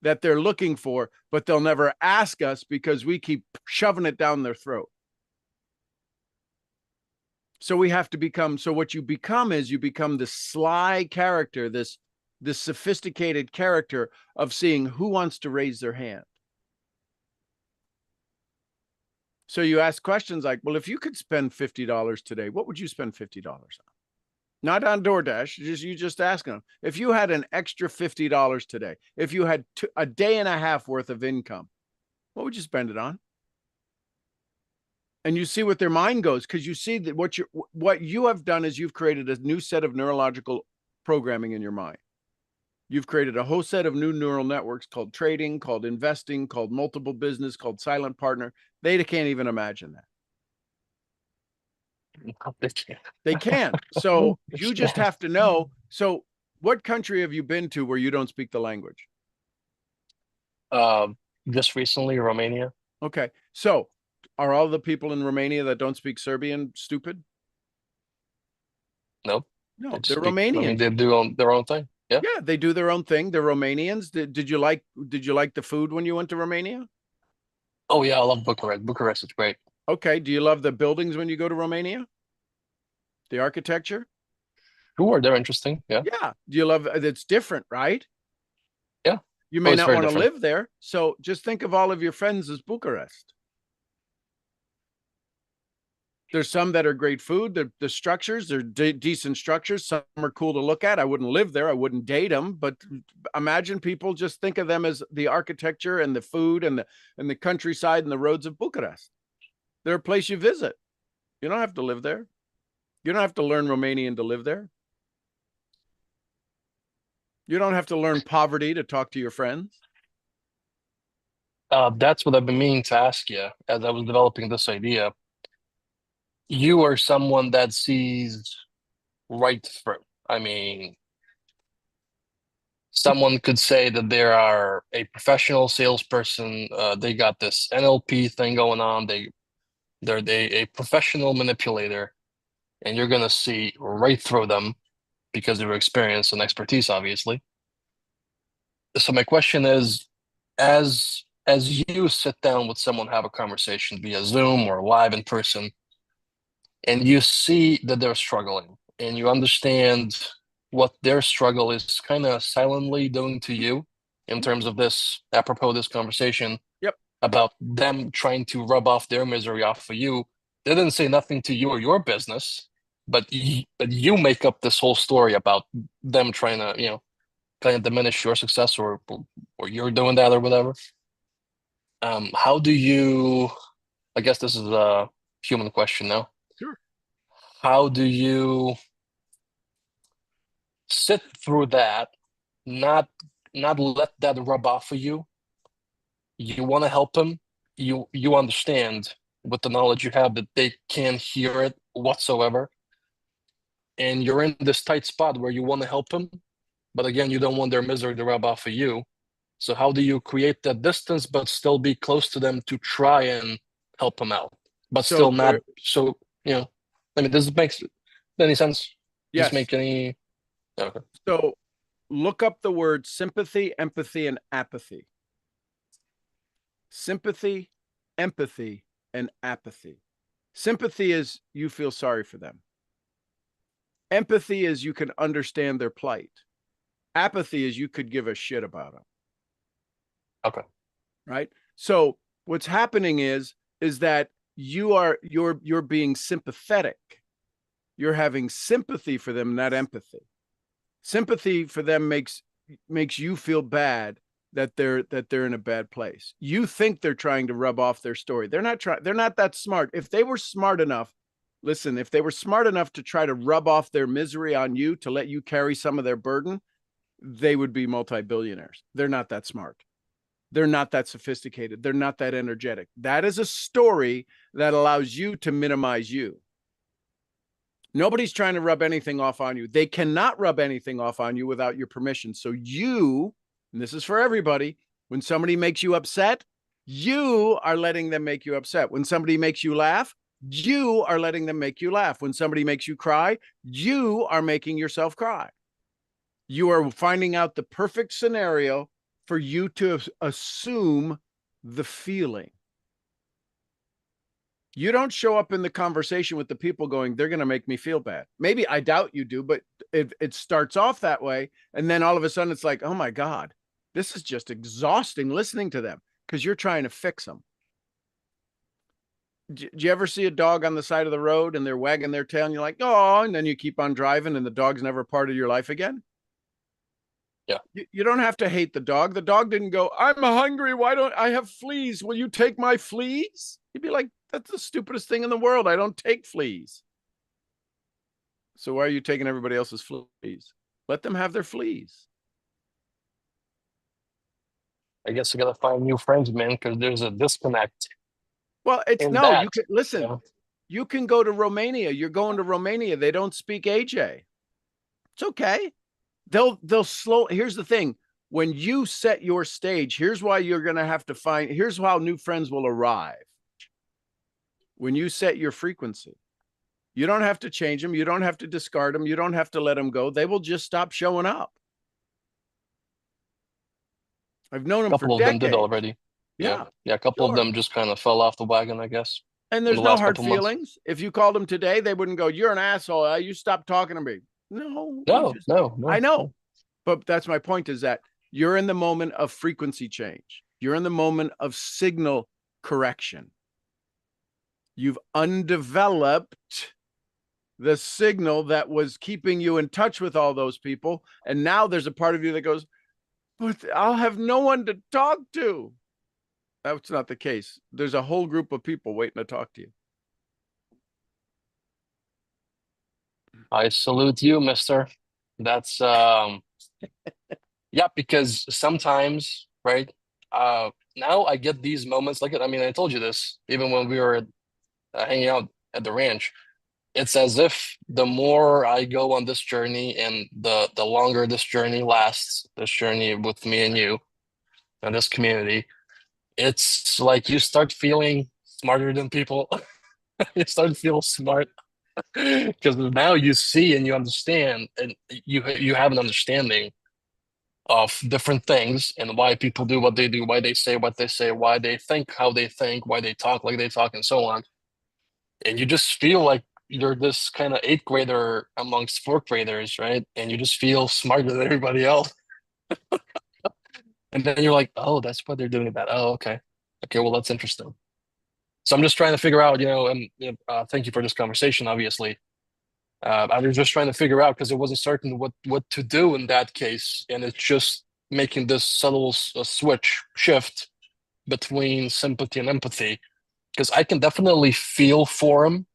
that they're looking for, but they'll never ask us because we keep shoving it down their throat. So we have to become, so what you become is you become this sly character, this sophisticated character of seeing who wants to raise their hand. So you ask questions like, well, if you could spend $50 today, what would you spend $50 on? Not on DoorDash. You just ask them. If you had an extra $50 today, if you had a day and a half worth of income, what would you spend it on? And you see what their mind goes, because you see that what you have done is you've created a new set of neurological programming in your mind. You've created a whole set of new neural networks called trading, called investing, called multiple business, called silent partner. They can't even imagine that. They can't. They can't. So you just have to know. So What country have you been to where you don't speak the language? Uh, just recently, Romania. Okay. So are all the people in Romania that don't speak Serbian stupid? Nope. They No, just they're speak. I mean, Romanians. they do their own thing. Yeah. Yeah, they do their own thing. They're Romanians. Did you like the food when you went to Romania? Oh yeah, I love Bucharest. Bucharest is great. Okay. Do you love the buildings when you go to Romania? The architecture? Sure, they're interesting. Yeah. Yeah. Do you love it's different, right? Yeah. You Oh, may it's not very want to different. live there. So just think of all of your friends as Bucharest. There's some that are great food. The structures, they're decent structures. Some are cool to look at. I wouldn't live there. I wouldn't date them. But imagine people just think of them as the architecture and the food and the countryside and the roads of Bucharest. They're a place you visit. You don't have to live there. You don't have to learn Romanian to live there. You don't have to learn poverty to talk to your friends. That's what I've been meaning to ask you as I was developing this idea. You are someone that sees right through. I mean, someone could say that they are a professional salesperson. They got this NLP thing going on. They're a professional manipulator, and you're gonna see right through them because of your experience and expertise, obviously. So my question is, as you sit down with someone, have a conversation via Zoom or live in person, and you see that they're struggling, and you understand what their struggle is kind of silently doing to you in terms of this, apropos this conversation Yep. about them trying to rub off their misery off of you. They didn't say nothing to you or your business, but you make up this whole story about them trying to, kind of diminish your success or you're doing that or whatever. How do you, I guess this is a human question now. Sure. How do you sit through that, not not let that rub off of you? You want to help them. You understand with the knowledge you have that they can't hear it whatsoever, and you're in this tight spot where you want to help them, but again, you don't want their misery to rub off of you. So how do you create that distance but still be close to them to try and help them out, but So still not so, I mean, does it make any sense? Does this yes. make any okay. So look up the word sympathy, empathy, and apathy. Sympathy, empathy, and apathy. Sympathy is you feel sorry for them. Empathy is you can understand their plight. Apathy is you could give a shit about them. Okay. Right? So what's happening is that you're being sympathetic. You're having sympathy for them, not empathy. Sympathy for them makes you feel bad that they're in a bad place. You think they're trying to rub off their story. They're not that smart. If they were smart enough, listen, if they were smart enough to try to rub off their misery on you to let you carry some of their burden, they would be multi-billionaires. They're not that smart. They're not that sophisticated. They're not that energetic. That is a story that allows you to minimize you. Nobody's trying to rub anything off on you. They cannot rub anything off on you without your permission. So you, and this is for everybody, when somebody makes you upset, you are letting them make you upset. When somebody makes you laugh, you are letting them make you laugh. When somebody makes you cry, you are making yourself cry. You are finding out the perfect scenario for you to assume the feeling. You don't show up in the conversation with the people going, they're going to make me feel bad. Maybe I doubt you do, but it starts off that way. And then all of a sudden it's like, oh my God, this is just exhausting listening to them because you're trying to fix them. Do you ever see a dog on the side of the road and they're wagging their tail and you're like, oh, and then you keep on driving and the dog's never part of your life again? Yeah. You don't have to hate the dog. The dog didn't go, I'm hungry. Why don't I have fleas? Will you take my fleas? You'd be like, that's the stupidest thing in the world. I don't take fleas. So why are you taking everybody else's fleas? Let them have their fleas. I guess I gotta find new friends, man, because there's a disconnect Well, it's in no, you that. can listen. You can go to Romania. You're going to Romania. They don't speak AJ. It's okay. they'll slow. Here's the thing. When you set your stage, here's why you're going to have to find, here's how new friends will arrive. When you set your frequency, you don't have to change them. You don't have to discard them. You don't have to let them go. They will just stop showing up. I've known A them for couple of them did decades. already. Yeah. Yeah, Yeah, a couple of sure. them just kind of fell off the wagon, I guess, And in there's the no last hard couple months. feelings. If you called them today, they wouldn't go, "You're an asshole. You stop talking to me." No, we No, just, no, I no. know. But that's my point, is that you're in the moment of frequency change. You're in the moment of signal correction. You've undeveloped the signal that was keeping you in touch with all those people. And now there's a part of you that goes, "But I'll have no one to talk to." That's not the case. There's a whole group of people waiting to talk to you. I salute you, mister. That's yeah, because sometimes, right? Now I get these moments like I mean, I told you this even when we were hanging out at the ranch. It's as if the more I go on this journey and the longer this journey lasts, this journey with me and you and this community, it's like you start feeling smarter than people. You start to feel smart because now you see and you understand and you have an understanding of different things and why people do what they do, why they say what they say, why they think how they think, why they talk like they talk, and so on. And you just feel like you're this kind of eighth grader amongst fourth graders, right? And you just feel smarter than everybody else. And then you're like, oh, that's what they're doing about. Oh, okay. Okay, well, that's interesting. So I'm just trying to figure out, and thank you for this conversation, obviously. I was just trying to figure out because it wasn't certain what to do in that case, and it's just making this subtle shift between sympathy and empathy. Because I can definitely feel for him.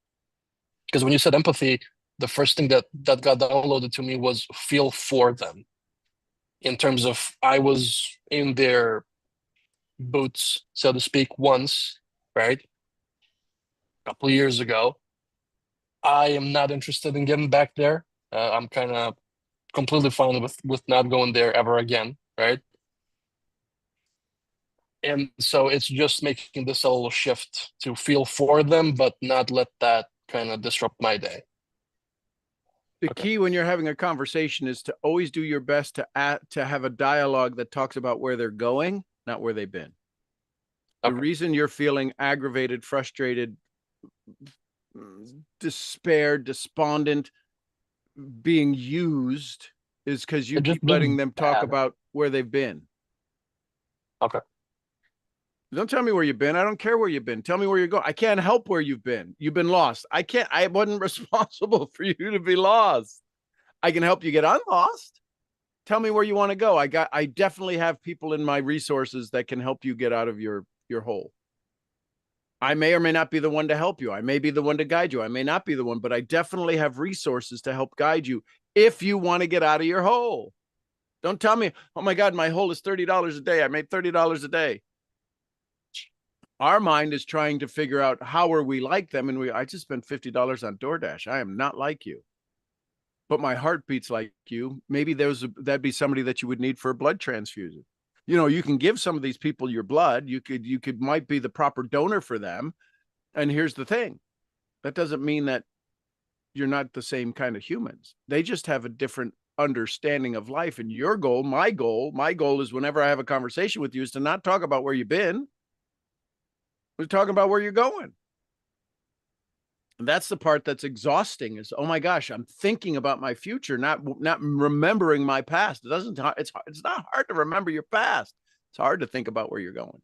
Because when you said empathy, the first thing that got downloaded to me was feel for them. In terms of I was in their boots, so to speak, once, right? A couple of years ago. I am not interested in getting back there. I'm kind of completely fine with not going there ever again, right? And so it's just making this a little shift to feel for them, but not let that kind of disrupt my day. The Okay. key when you're having a conversation is to always do your best to have a dialogue that talks about where they're going, not where they've been. The Okay. reason you're feeling aggravated, frustrated, despair, despondent, being used is because you It just keep letting feels them talk bad. about where they've been. Okay. Don't tell me where you've been. I don't care where you've been. Tell me where you're going. I can't help where you've been. You've been lost. I wasn't responsible for you to be lost. I can help you get unlost. Tell me where you want to go. I definitely have people in my resources that can help you get out of your hole. I may or may not be the one to help you. I may be the one to guide you. I may not be the one, but I definitely have resources to help guide you if you want to get out of your hole. Don't tell me, "Oh my God, my hole is $30 a day. I made $30 a day." Our mind is trying to figure out how are we like them. And I just spent $50 on DoorDash. I am not like you, but my heart beats like you. Maybe that'd be somebody that you would need for a blood transfusion. You can give some of these people your blood. You might be the proper donor for them. And here's the thing. That doesn't mean that you're not the same kind of humans. They just have a different understanding of life. And your goal, my goal is whenever I have a conversation with you is to not talk about where you've been. We're talking about where you're going. And that's the part that's exhausting is, oh my gosh, I'm thinking about my future, not remembering my past. It's not hard to remember your past. It's hard to think about where you're going.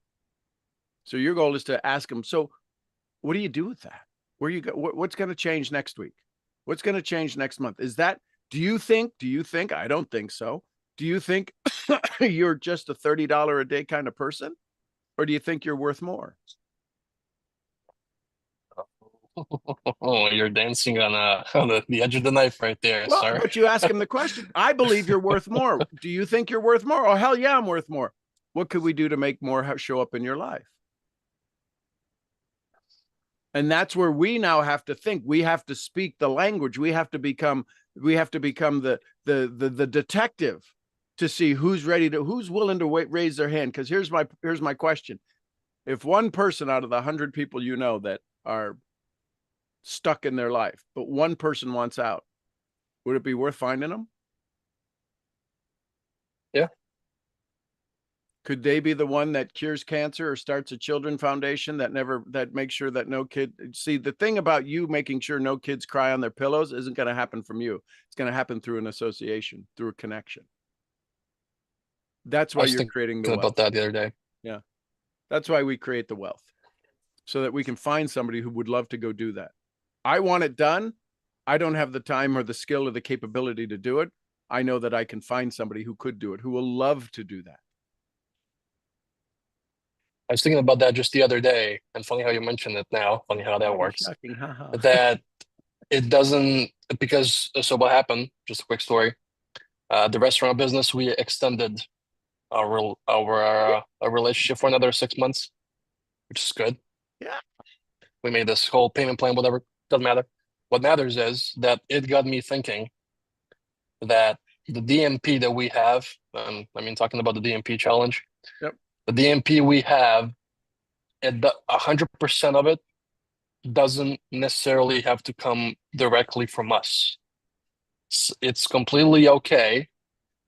So your goal is to ask them, so what do you do with that? Where you go? What's going to change next week? What's going to change next month? Do you think, I don't think so. Do you think you're just a $30 a day kind of person? Or do you think you're worth more? Oh, you're dancing on the edge of the knife right there, Well, sir. but you ask him the question. I believe you're worth more. Do you think you're worth more? Oh, hell yeah, I'm worth more. What could we do to make more show up in your life? And that's where we now have to think. We have to speak the language. We have to become We have to become the detective to see who's willing to raise their hand. Because here's my question: if one person out of the 100 people you know that are stuck in their life, but one person wants out, would it be worth finding them? Yeah. Could they be the one that cures cancer or starts a children foundation that makes sure that no kid see the thing about you making sure no kids cry on their pillows isn't going to happen from you. It's going to happen through an association, through a connection. That's why you're creating the wealth. About that the other day. Yeah. That's why we create the wealth, so that we can find somebody who would love to go do that. I want it done. I don't have the time or the skill or the capability to do it. I know that I can find somebody who could do it, who will love to do that. I was thinking about that just the other day, and funny how you mentioned it now, funny how that works. That it doesn't, because, so what happened, just a quick story. The restaurant business, we extended our relationship for another 6 months, which is good. Yeah. We made this whole payment plan, whatever, doesn't matter. What matters is that it got me thinking that the DMP that we have, talking about the DMP challenge, yep. The DMP we have, 100% of it doesn't necessarily have to come directly from us. It's completely okay.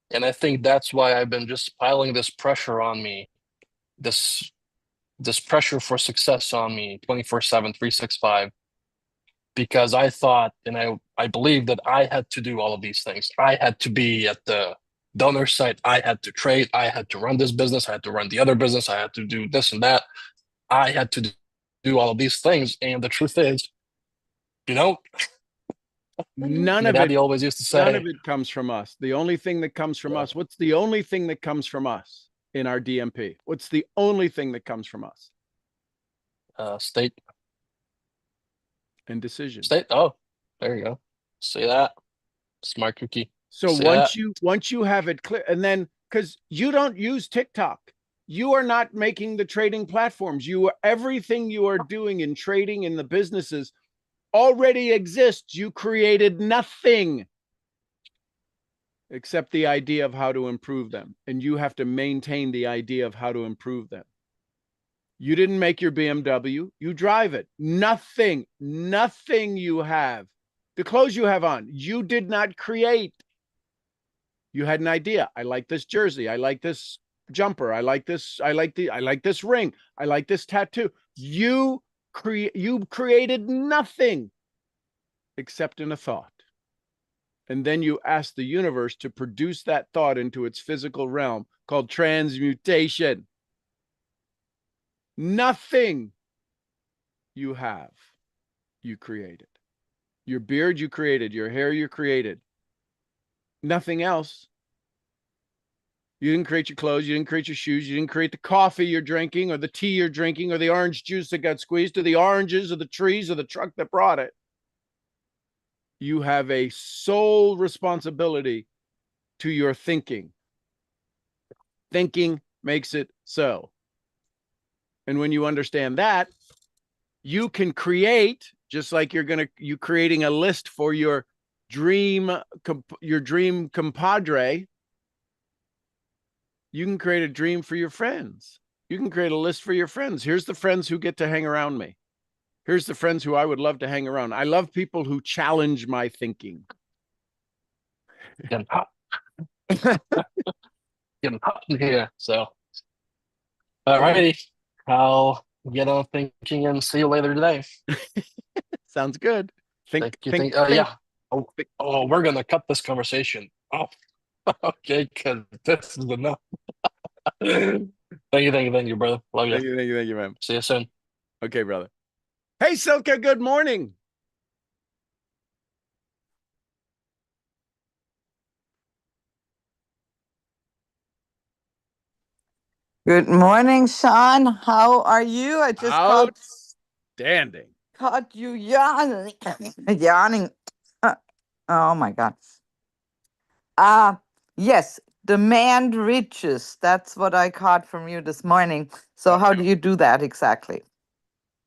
And I think that's why I've been just piling this pressure on me, this pressure for success on me 24/7, 365, because I thought, and I believe that I had to do all of these things. I had to be at the donor site. I had to trade. I had to run this business. I had to run the other business. I had to do this and that. I had to do all of these things. And the truth is, none of Daddy always used to say, none of it comes from us. The only thing that comes from us, what's the only thing that comes from us in our DMP? What's the only thing that comes from us? State. And decision. State. Oh, there you go. See that? Smart cookie. So once you have it clear, and then because you don't use TikTok, you are not making the trading platforms. Everything you are doing in trading in the businesses already exists. You created nothing except the idea of how to improve them. And you have to maintain the idea of how to improve them. You didn't make your BMW, you drive it. Nothing you have. The clothes you have on, you did not create. You had an idea. I like this jersey. I like this jumper. I like this ring. I like this tattoo. You created nothing except in a thought. And then you ask the universe to produce that thought into its physical realm called transmutation. Nothing you have, you created. Your beard, you created. Your hair, you created. Nothing else. You didn't create your clothes. You didn't create your shoes. You didn't create the coffee you're drinking or the tea you're drinking or the orange juice that got squeezed or the oranges or the trees or the truck that brought it. You have a sole responsibility to your thinking. Thinking makes it so. And when you understand that, you can create, just like you're creating a list for your dream compadre. You can create a dream for your friends. You can create a list for your friends. Here's the friends who get to hang around me. Here's the friends who I would love to hang around. I love people who challenge my thinking. Getting hot. Getting hot in here. So, all righty. I'll get on thinking and see you later today. Sounds good. Think. Yeah. Oh, we're gonna cut this conversation. Oh, okay, because this is enough. Thank you, brother. Love you. Thank you, man. See you soon. Okay, brother. Hey, Silke, good morning. Good morning, Sean. How are you? I just outstanding. Caught you yawning. Yawning. Oh my God. Yes, demand riches. That's what I caught from you this morning. So how do you do that exactly?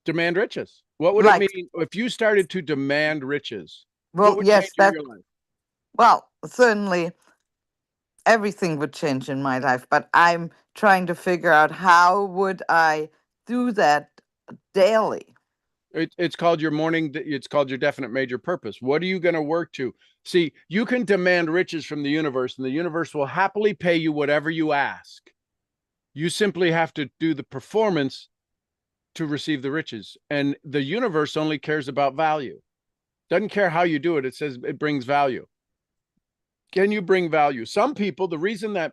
Demand riches. What would it mean if you started to demand riches? Well, what would yes, change in your life? Well, certainly everything would change in my life, but I'm trying to figure out how would I do that daily. It's called your morning. It's called your definite major purpose. What are you going to work to? See, you can demand riches from the universe, and the universe will happily pay you whatever you ask. You simply have to do the performance to receive the riches. And the universe only cares about value. Doesn't care how you do it. It says it brings value. Can you bring value? Some people, the reason that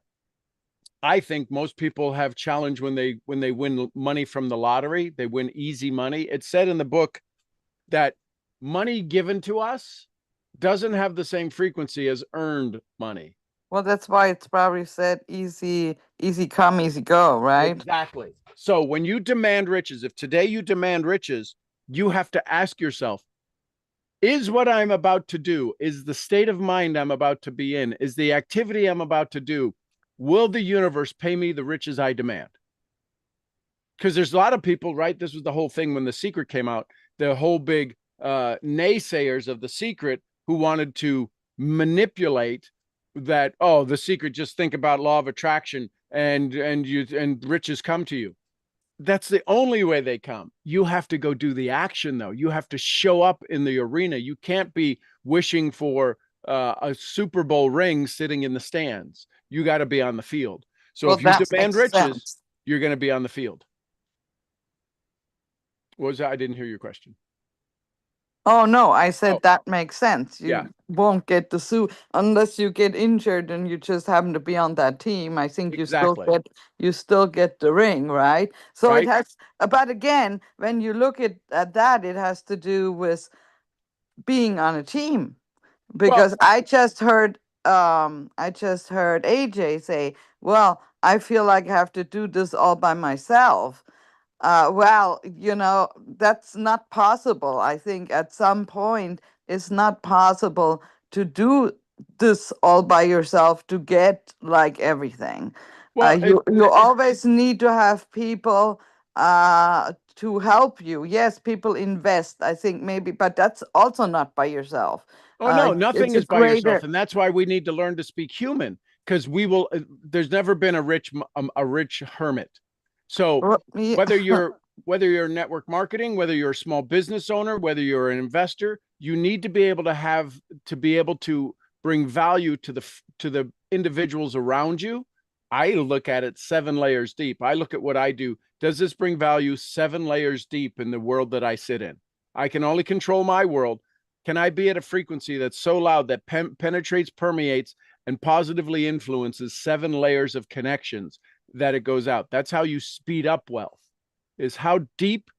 I think most people have challenge when they win money from the lottery, they win easy money. It's said in the book that money given to us doesn't have the same frequency as earned money. Well, that's why it's probably said easy, easy come, easy go, right? Exactly. So when you demand riches, if today you demand riches, you have to ask yourself, is what I'm about to do, is the state of mind I'm about to be in, is the activity I'm about to do, will the universe pay me the riches I demand? Because there's a lot of people, right? This was the whole thing when The Secret came out, the whole big naysayers of The Secret who wanted to manipulate that, oh, The Secret, just think about law of attraction and riches come to you. That's the only way they come. You have to go do the action, though. You have to show up in the arena. You can't be wishing for a Super Bowl ring sitting in the stands. You got to be on the field. So Well, if you that demand makes riches, sense. you're going to be on the field. What was that? I didn't hear your question. Oh, no, I said Oh, that makes sense. yeah, You won't get the suit unless you get injured and you just happen to be on that team. I think exactly. you still get the ring, right? So it Right. has, but again, when you look at that, it has to do with being on a team. Well, Because I just heard AJ say, well, I feel like I have to do this all by myself. Well, that's not possible. I think at some point it's not possible to do this all by yourself to get like everything. well, You always need to have people to help you. Yes, people invest, I think maybe, but that's also not by yourself. oh no, It's nothing a is by yourself, greater. and that's why we need to learn to speak human because we will. There's never been a rich hermit. So Yeah. whether you're whether you're network marketing, whether you're a small business owner, whether you're an investor, you need to be able to bring value to the individuals around you. I look at it 7 layers deep. I look at what I do. Does this bring value 7 layers deep in the world that I sit in? I can only control my world. Can I be at a frequency that's so loud that penetrates, permeates, and positively influences 7 layers of connections that it goes out? That's how you speed up wealth, is how deep,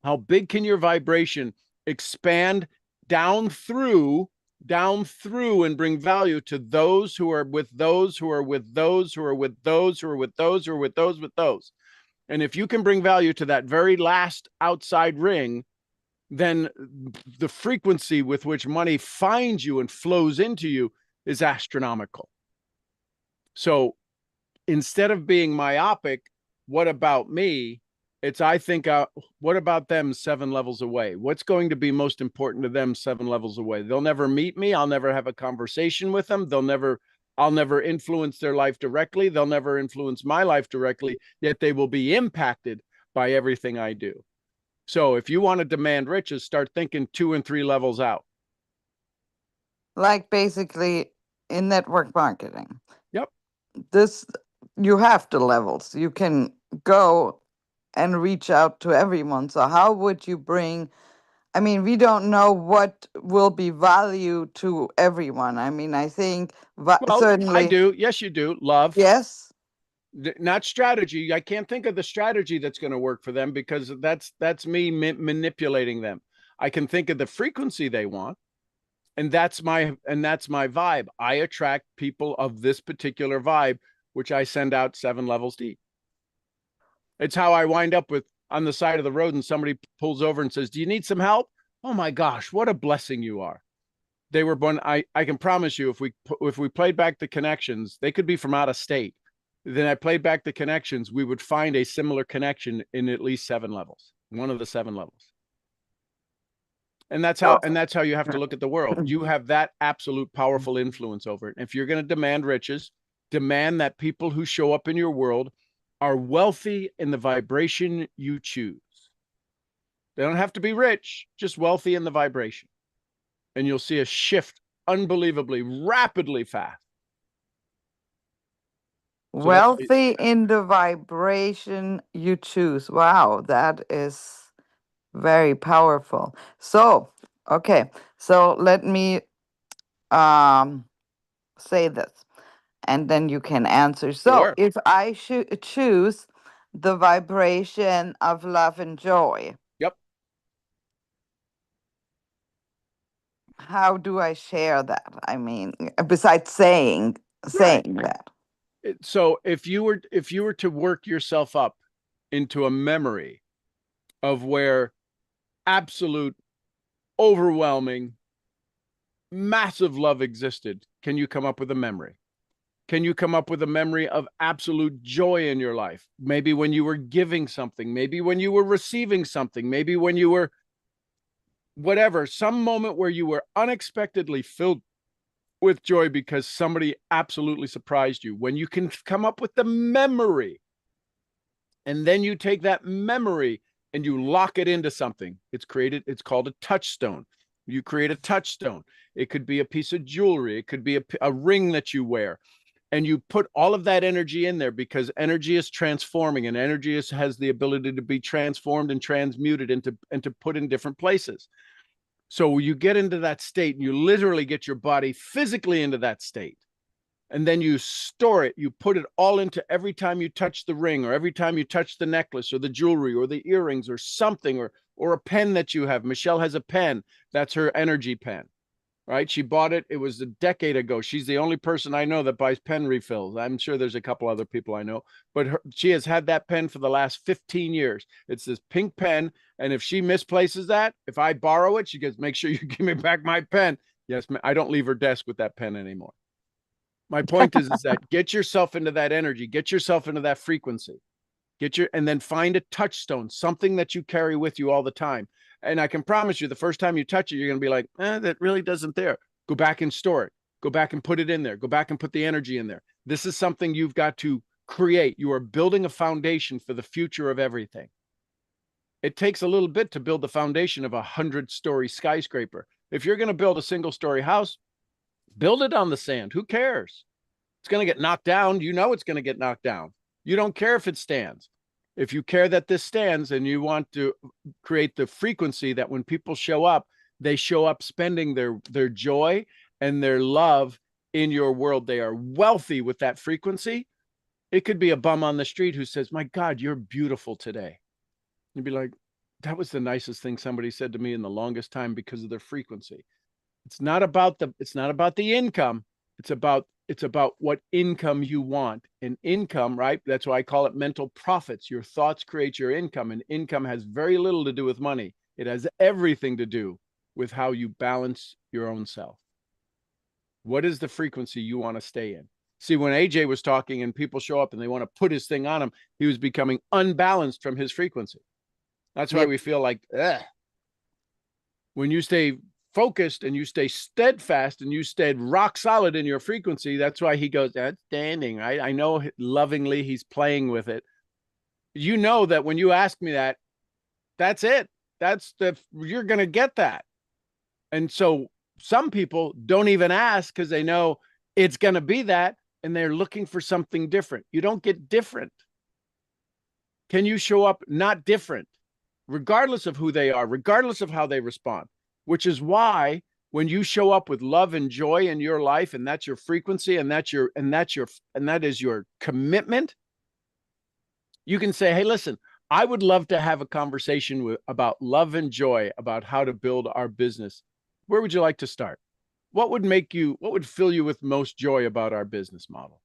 how big can your vibration expand down through and bring value to those who are with those who are with those who are with those who are with those who are with those with those. And if you can bring value to that very last outside ring, then the frequency with which money finds you and flows into you is astronomical. So instead of being myopic, what about me? It's, I think, what about them 7 levels away? What's going to be most important to them 7 levels away? They'll never meet me. I'll never have a conversation with them. I'll never influence their life directly. They'll never influence my life directly, yet they will be impacted by everything I do. So if you want to demand riches, start thinking 2 and 3 levels out. Like basically in network marketing. Yep. This you have the levels. You can go and reach out to everyone. So how would you bring I mean, we don't know what will be value to everyone. I mean, I think Well, I certainly do. Yes, you do. Love, yes. not strategy. I can't think of the strategy that's going to work for them because that's me manipulating them. I can think of the frequency they want, and that's my vibe. I attract people of this particular vibe, which I send out 7 levels deep. It's how I wind up with on the side of the road and somebody pulls over and says, "Do you need some help?" Oh my gosh, what a blessing you are. They were born. I can promise you, if we played back the connections, they could be from out of state. Then I played back the connections, we would find a similar connection in at least 7 levels, one of the 7 levels. And that's how you have to look at the world. You have that absolute powerful influence over it. And if you're going to demand riches, demand that people who show up in your world are wealthy in the vibration you choose. They don't have to be rich, just wealthy in the vibration. And you'll see a shift unbelievably, rapidly fast. So Wealthy in the vibration you choose. Wow, that is very powerful. So, okay. So let me say this, and then you can answer. So, sure. if I should choose the vibration of love and joy, Yep. how do I share that? I mean, besides saying that. So if you were to work yourself up into a memory of where absolute, overwhelming, massive love existed, can you come up with a memory? Can you come up with a memory of absolute joy in your life? Maybe when you were giving something, maybe when you were receiving something, maybe when you were whatever, some moment where you were unexpectedly filled with joy because somebody absolutely surprised you. When you can come up with the memory, and then you take that memory and you lock it into something, it's called a touchstone. You create a touchstone. It could be a piece of jewelry, it could be a ring that you wear, and you put all of that energy in there, because energy is transforming, and energy has the ability to be transformed and transmuted into put in different places. So you get into that state and you literally get your body physically into that state. And then you store it. You put it all into every time you touch the ring, or every time you touch the necklace or the jewelry or the earrings or something, or a pen that you have. Michelle has a pen. That's her energy pen, right? She bought it. It was a decade ago. She's the only person I know that buys pen refills. I'm sure there's a couple other people I know, but she has had that pen for the last 15 years. It's this pink pen. And if she misplaces that, if I borrow it, she goes, make sure you give me back my pen. Yes, I don't leave her desk with that pen anymore. My point is that get yourself into that energy, get yourself into that frequency, and then find a touchstone, something that you carry with you all the time. And I can promise you, the first time you touch it, you're going to be like, that really doesn't there. Go back and store it. Go back and put it in there. Go back and put the energy in there. This is something you've got to create. You are building a foundation for the future of everything. It takes a little bit to build the foundation of a 100-story skyscraper. If you're going to build a single-story house, build it on the sand. Who cares? It's going to get knocked down. You know it's going to get knocked down. You don't care if it stands. If you care that this stands, and you want to create the frequency that when people show up, they show up spending their joy and their love in your world. They are wealthy with that frequency. It could be a bum on the street who says, my God, you're beautiful today. You'd be like, that was the nicest thing somebody said to me in the longest time, because of their frequency. It's not about the income. It's about what income you want. And income, right? That's why I call it mental profits. Your thoughts create your income, and income has very little to do with money. It has everything to do with how you balance your own self. What is the frequency you want to stay in? See, when AJ was talking and people show up and they want to put his thing on him, he was becoming unbalanced from his frequency. That's why we feel like, ugh. When you stay focused and you stay steadfast and you stayed rock solid in your frequency, that's why he goes, that's standing, right? I know lovingly he's playing with it. You know that when you ask me that, that's it. You're going to get that. And so some people don't even ask because they know it's going to be that, and they're looking for something different. You don't get different. Can you show up not different, regardless of who they are, regardless of how they respond? Which is why when you show up with love and joy in your life, and that's your frequency, and that is your commitment, you can say, hey, listen, I would love to have a conversation about love and joy, about how to build our business. Where would you like to start? What would fill you with most joy about our business model?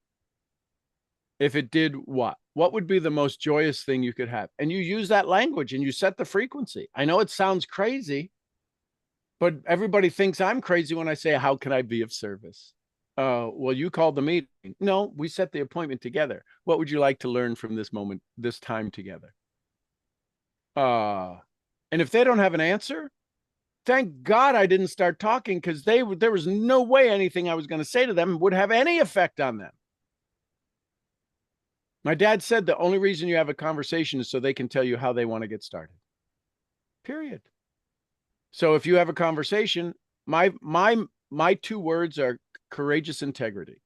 If it did what would be the most joyous thing you could have? And you use that language and you set the frequency. I know it sounds crazy, but everybody thinks I'm crazy when I say, how can I be of service? Well, you called the meeting. No, we set the appointment together. What would you like to learn from this moment, this time together? And if they don't have an answer, Thank God I didn't start talking, because there was no way anything I was going to say to them would have any effect on them. My dad said the only reason you have a conversation is so they can tell you how they want to get started. Period. So if you have a conversation, my 2 words are courageous integrity.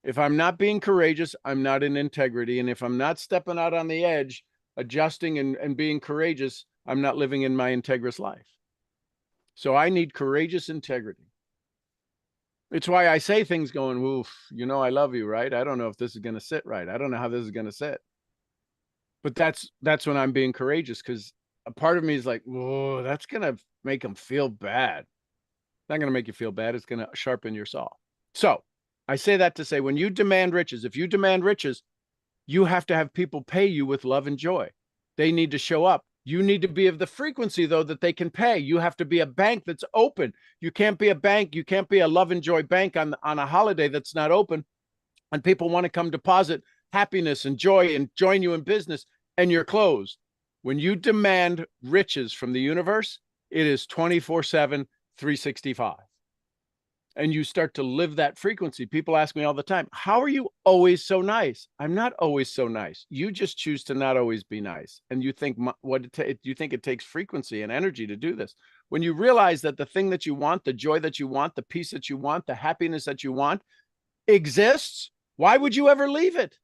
If I'm not being courageous, I'm not in integrity. And if I'm not stepping out on the edge, adjusting and being courageous, I'm not living in my integrous life. So I need courageous integrity. It's why I say things going, oof, I love you, right? I don't know if this is going to sit right. I don't know how this is going to sit. But that's when I'm being courageous, because a part of me is like, whoa, that's going to make them feel bad. It's not going to make you feel bad. It's going to sharpen your saw. So I say that to say, when you demand riches, if you demand riches, you have to have people pay you with love and joy. They need to show up. You need to be of the frequency, though, that they can pay. You have to be a bank that's open. You can't be a bank. You can't be a love and joy bank on a holiday that's not open, and people want to come deposit happiness and joy and join you in business, and you're closed. When you demand riches from the universe, it is 24/7, 365. And you start to live that frequency. People ask me all the time, how are you always so nice? I'm not always so nice. You just choose to not always be nice. And you think you think it takes frequency and energy to do this. When you realize that the thing that you want, the joy that you want, the peace that you want, the happiness that you want exists, why would you ever leave it?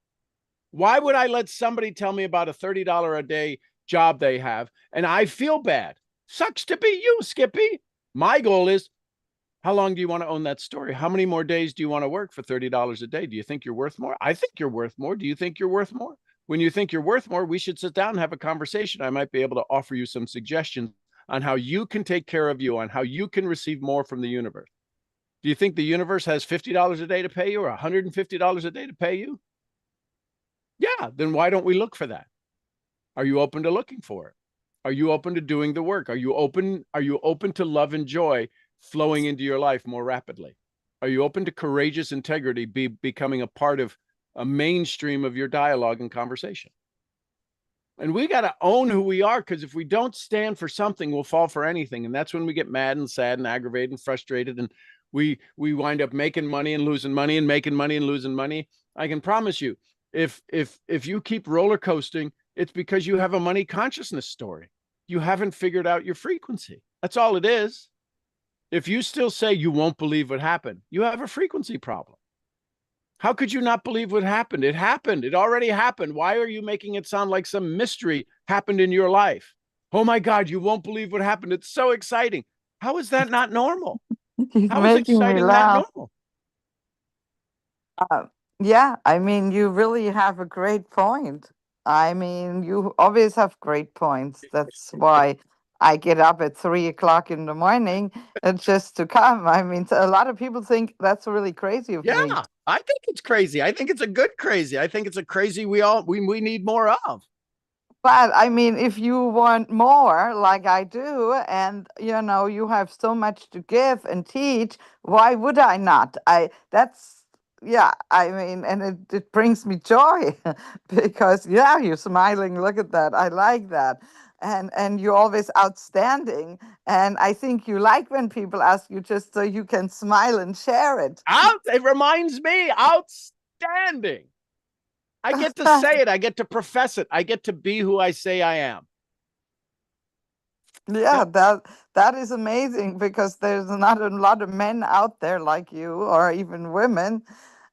Why would I let somebody tell me about a $30 a day job they have and I feel bad? Sucks to be you, Skippy. My goal is, how long do you want to own that story? How many more days do you want to work for $30 a day? Do you think you're worth more? I think you're worth more. Do you think you're worth more? When you think you're worth more, we should sit down and have a conversation. I might be able to offer you some suggestions on how you can take care of you, on how you can receive more from the universe. Do you think the universe has $50 a day to pay you or $150 a day to pay you? Yeah, then why don't we look for that? Are you open to looking for it? Are you open to doing the work? Are you open to love and joy flowing into your life more rapidly? Are you open to courageous integrity becoming a part of a mainstream of your dialogue and conversation? And we got to own who we are, because if we don't stand for something, we'll fall for anything. And that's when we get mad and sad and aggravated and frustrated, and we wind up making money and losing money and making money and losing money. I can promise you, if you keep roller coasting, it's because you have a money consciousness story. You haven't figured out your frequency. That's all it is. If you still say you won't believe what happened, you have a frequency problem. How could you not believe what happened? It happened. It already happened. Why are you making it sound like some mystery happened in your life? Oh my God, you won't believe what happened. It's so exciting. How is that not normal? He's How is making me exciting not laugh. normal? Yeah, I mean, you really have a great point. I mean, you always have great points. That's why I get up at 3 o'clock in the morning just to come. I mean, a lot of people think that's really crazy of Yeah, me. I think it's crazy. I think it's a good crazy. I think it's a crazy we need more of. But I mean, if you want more, like I do, and you have so much to give and teach, why would I not? Yeah, I mean, and it brings me joy because, yeah, you're smiling. Look at that. I like that. And you're always outstanding. And I think you like when people ask you just so you can smile and share it. It reminds me, outstanding. I get to say it. I get to profess it. I get to be who I say I am. Yeah, Yep. that is amazing because there's not a lot of men out there like you, or even women.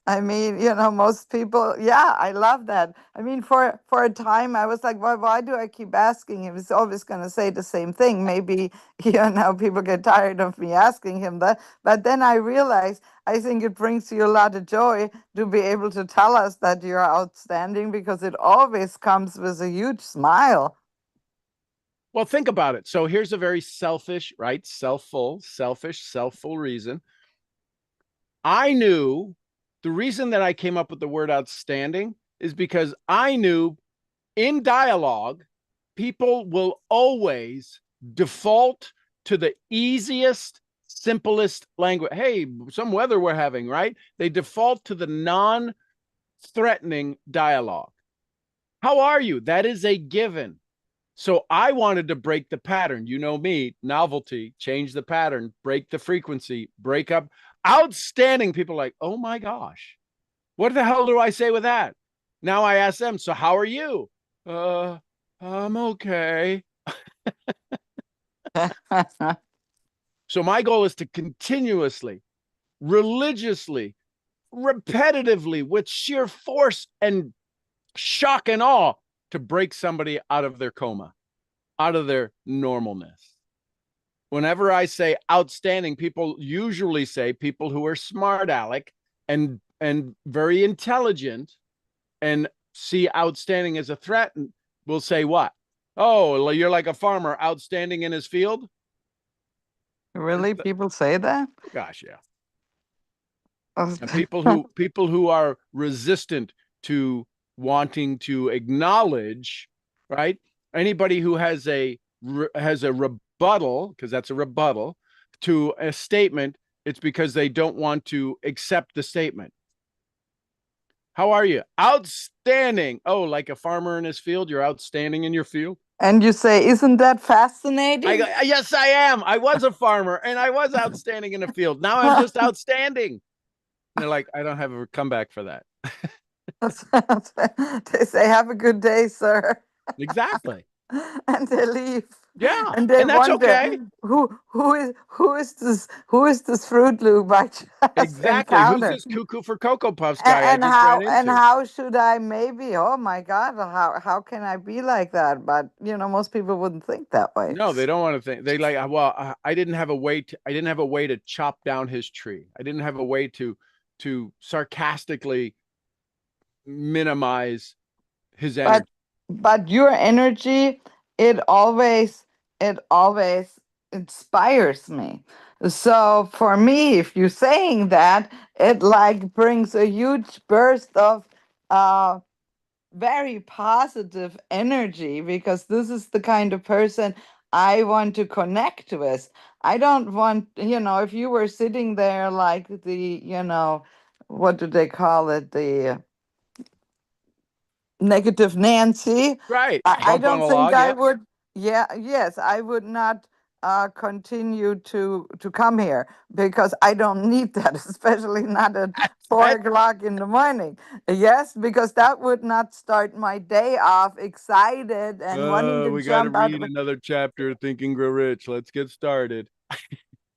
I mean, most people, yeah, I love that. I mean, for a time I was like, why do I keep asking him? He's always going to say the same thing. Maybe, people get tired of me asking him that. But then I realized I think it brings you a lot of joy to be able to tell us that you're outstanding, because it always comes with a huge smile. Well, think about it. So here's a very selfish, right? Selfish, self-full reason. I knew the reason that I came up with the word outstanding is because I knew in dialogue, people will always default to the easiest, simplest language. Hey, some weather we're having, right? They default to the non-threatening dialogue. How are you? That is a given. So I wanted to break the pattern. You know me, novelty, change the pattern, break the frequency, break up. Outstanding. People like, oh my gosh, what the hell do I say with that? Now I ask them, so how are you? I'm okay. So my goal is to continuously, religiously, repetitively, with sheer force and shock and awe, to break somebody out of their coma, out of their normalness. Whenever I say outstanding, people usually say people who are smart aleck and very intelligent and see outstanding as a threat and will say what? Oh, you're like a farmer outstanding in his field. Really, people say that? Gosh, yeah. Oh, And people who are resistant to wanting to acknowledge, right? Anybody who has a rebuttal, because that's a rebuttal to a statement, it's because they don't want to accept the statement. How are you? Outstanding. Oh, like a farmer in his field, you're outstanding in your field. And you say, isn't that fascinating? Yes, I am. I was a farmer and I was outstanding in the field. Now I'm just outstanding. And they're like, I don't have a comeback for that. They say, have a good day, sir. Exactly. And they leave. Yeah. And they And that's wonder okay. who is this Fruit Loop I just Exactly. Who's encountered? this cuckoo for Cocoa Puffs guy I And just ran and into? how should I maybe, oh my God, how can I be like that? But most people wouldn't think that way. No, they don't want to think. They like, well, I didn't have a way to chop down his tree. I didn't have a way to sarcastically minimize his But energy. but your energy, it always inspires me. So for me, if you're saying that, it like brings a huge burst of uh very positive energy, because this is the kind of person I want to connect with. I don't want, if you were sitting there like what do they call it? The negative Nancy. Right. I Bump on don't a think log. I Yeah. would. Yeah, yes, I would not continue to come here, because I don't need that, especially not at four Right. o'clock in the morning. Yes, because that would not start my day off excited and wanting to We got to jump out. read another chapter of Think and Grow Rich. Let's get started.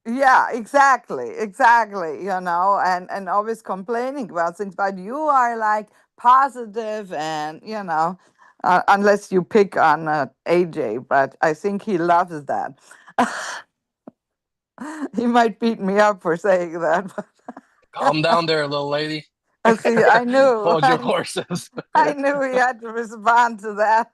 Yeah, exactly, and always complaining about things, but you are like positive and, unless you pick on AJ, but I think he loves that. He might beat me up for saying that, but Calm down there, little lady. I see, I knew, Hold your horses. I knew he had to respond to that.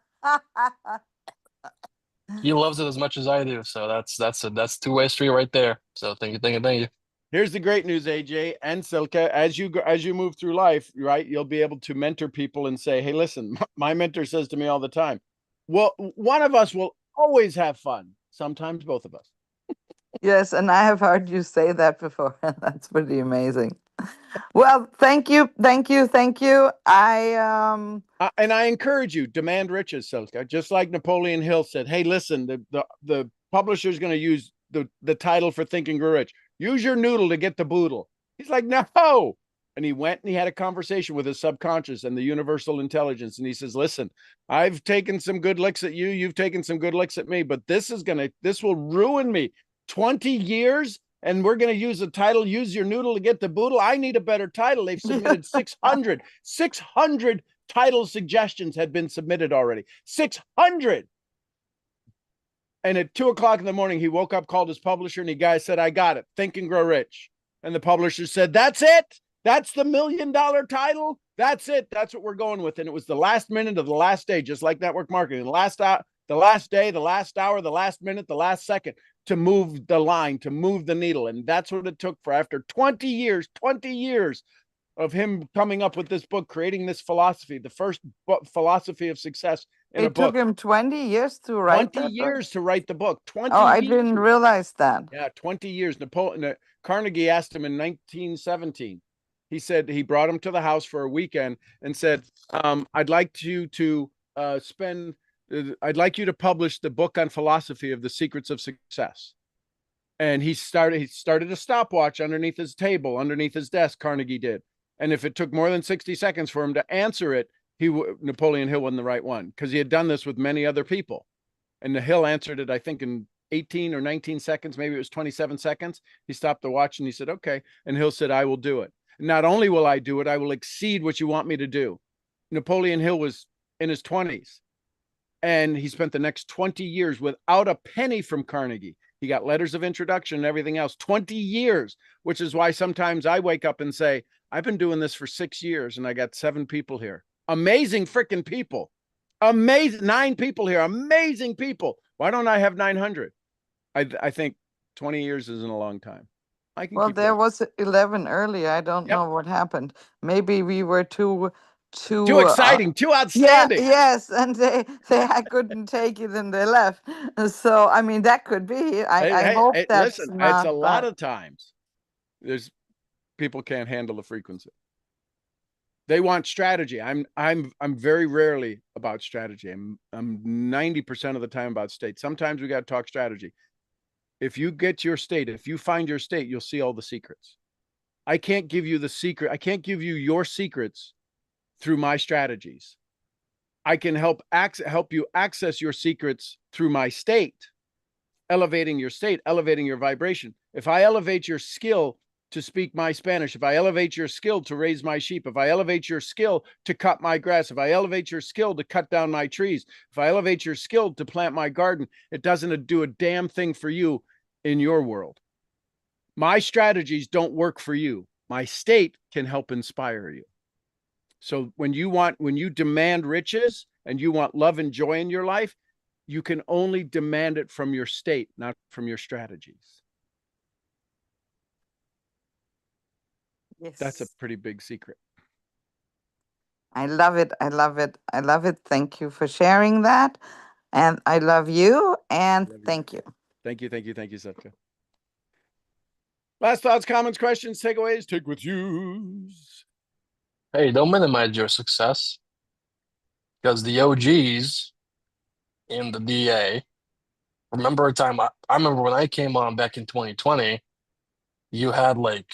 He loves it as much as I do, so that's two-way street right there. So thank you. Here's the great news, AJ and Silke. As you move through life, right, you'll be able to mentor people and say, "Hey, listen, my mentor says to me all the time, well, one of us will always have fun. Sometimes both of us." Yes, and I have heard you say that before, and that's pretty amazing. Well, thank you. And I encourage you, demand riches, Silke. Just like Napoleon Hill said, "Hey, listen, the publisher's going to use the title for Think and Grow Rich. Use your noodle to get the boodle." He's like, "No." And he went and he had a conversation with his subconscious and the universal intelligence. And he says, "Listen, I've taken some good licks at you. You've taken some good licks at me, but this will ruin me. 20 years, and we're going to use the title, use your noodle to get the boodle. I need a better title." They've submitted 600 title suggestions had been submitted already. 600. And at 2:00 in the morning, he woke up, called his publisher, and the guy said, "I got it. Think and Grow Rich." And the publisher said, "That's it. That's the $1 million title. That's it. That's what we're going with." And it was the last minute of the last day, just like network marketing. The last day, the last hour, the last minute, the last second to move the line, to move the needle. And that's what it took for after 20 years of him coming up with this book, creating this philosophy, the first philosophy of success in a It took book. him 20 years to write 20 that book. years to write the book. 20 Oh, I years. didn't realize that. Yeah, 20 years. Carnegie asked him in 1917. He said he brought him to the house for a weekend and said, "I'd like you to spend I'd like you to publish the book on philosophy of the secrets of success. And he started a stopwatch underneath his table, underneath his desk. Carnegie did. And if it took more than 60 seconds for him to answer it, Napoleon Hill wasn't the right one, because he had done this with many other people. And the Hill answered it, I think, in 18 or 19 seconds, maybe it was 27 seconds. He stopped the watch and he said, okay. And Hill said, I will do it. Not only will I do it, I will exceed what you want me to do. Napoleon Hill was in his 20s, and he spent the next 20 years without a penny from Carnegie. He got letters of introduction and everything else. 20 years, which is why sometimes I wake up and say, I've been doing this for 6 years and I got 7 people here. Amazing freaking people. Amazing. 9 people here. Amazing people. Why don't I have 900? I think 20 years isn't a long time. I can Well, keep there going. was 11 earlier. I don't Yep. know what happened. Maybe we were too Too exciting, too outstanding. yes, and they I couldn't take it and they left. So I mean that could be. I hope Hey, that's listen, it's not. a lot of times there's people can't handle the frequency. They want strategy. I'm very rarely about strategy. I'm 90% of the time about state. Sometimes we got to talk strategy. If you get your state, if you find your state, you'll see all the secrets. I can't give you the secret. I can't give you your secrets through my strategies. I can help you access your secrets through my state, elevating your state, elevating your vibration. If I elevate your skill to speak my Spanish, if I elevate your skill to raise my sheep, if I elevate your skill to cut my grass, if I elevate your skill to cut down my trees, if I elevate your skill to plant my garden, it doesn't do a damn thing for you in your world. My strategies don't work for you. My state can help inspire you. So when you demand riches and you want love and joy in your life, you can only demand it from your state, not from your strategies. Yes. That's a pretty big secret. I love it. I love it. I love it. Thank you for sharing that. And I love you. And Love you. thank you. Thank you, Setka. Last thoughts, comments, questions, takeaways, take with yous. Hey, don't minimize your success, because the OGs in the DA, remember a time, I remember when I came on back in 2020, you had like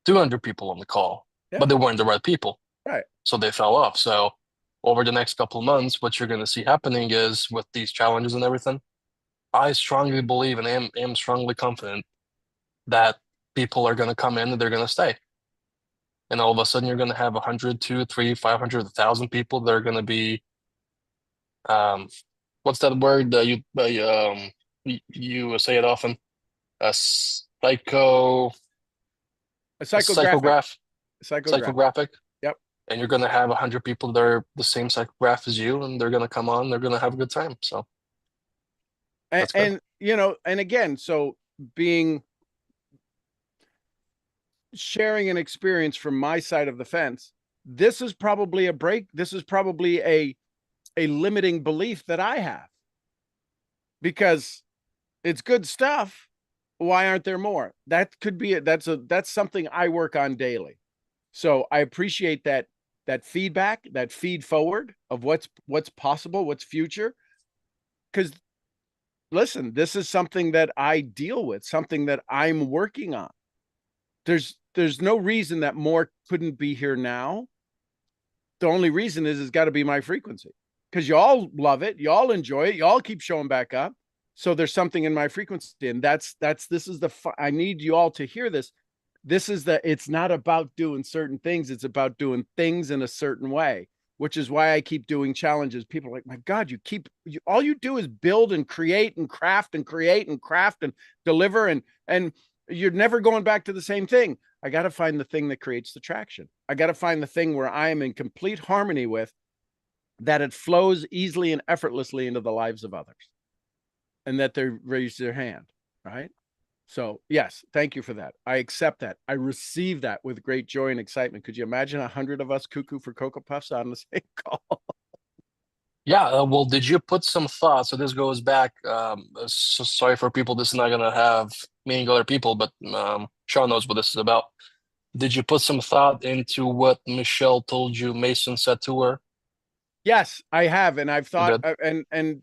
200 people on the call, Yeah. but they weren't the right people. Right. So they fell off. So over the next couple of months, what you're going to see happening is, with these challenges and everything, I strongly believe and am strongly confident that people are going to come in and they're going to stay. And all of a sudden, you're going to have 100, 200, 300, 500, 1,000 people that are going to be, what's that word? You say it often. A psychographic. psychographic. Yep. And you're going to have 100 people that are the same psychograph as you, and they're going to come on. They're going to have a good time. So, and again, so sharing an experience from my side of the fence, this is probably a limiting belief that I have, because it's good stuff. Why aren't there more? That could be that's something I work on daily. So I appreciate that feedback, that feed forward of what's possible, what's future. Because listen, this is something that I deal with, something that I'm working on. There's no reason that more couldn't be here now. The only reason is it's got to be my frequency, because y'all love it, y'all enjoy it, y'all keep showing back up. So there's something in my frequency, and this is I need you all to hear this. It's not about doing certain things. It's about doing things in a certain way, which is why I keep doing challenges. People are like, my God, all you do is build and create and craft and create and craft and deliver. And you're never going back to the same thing. I got to find the thing that creates the traction. I got to find the thing where I am in complete harmony with, that it flows easily and effortlessly into the lives of others, and that they raise their hand. Right. So yes, thank you for that. I accept that. I receive that with great joy and excitement. Could you imagine 100 of us cuckoo for Cocoa Puffs on the same call? yeah. Well, did you put some thought? So this goes back. So sorry for people. This is not going to have meaning to other people, but Sean knows what this is about. Did you put some thought into what Michelle told you Mason said to her? Yes, I have, and I've You thought, did? and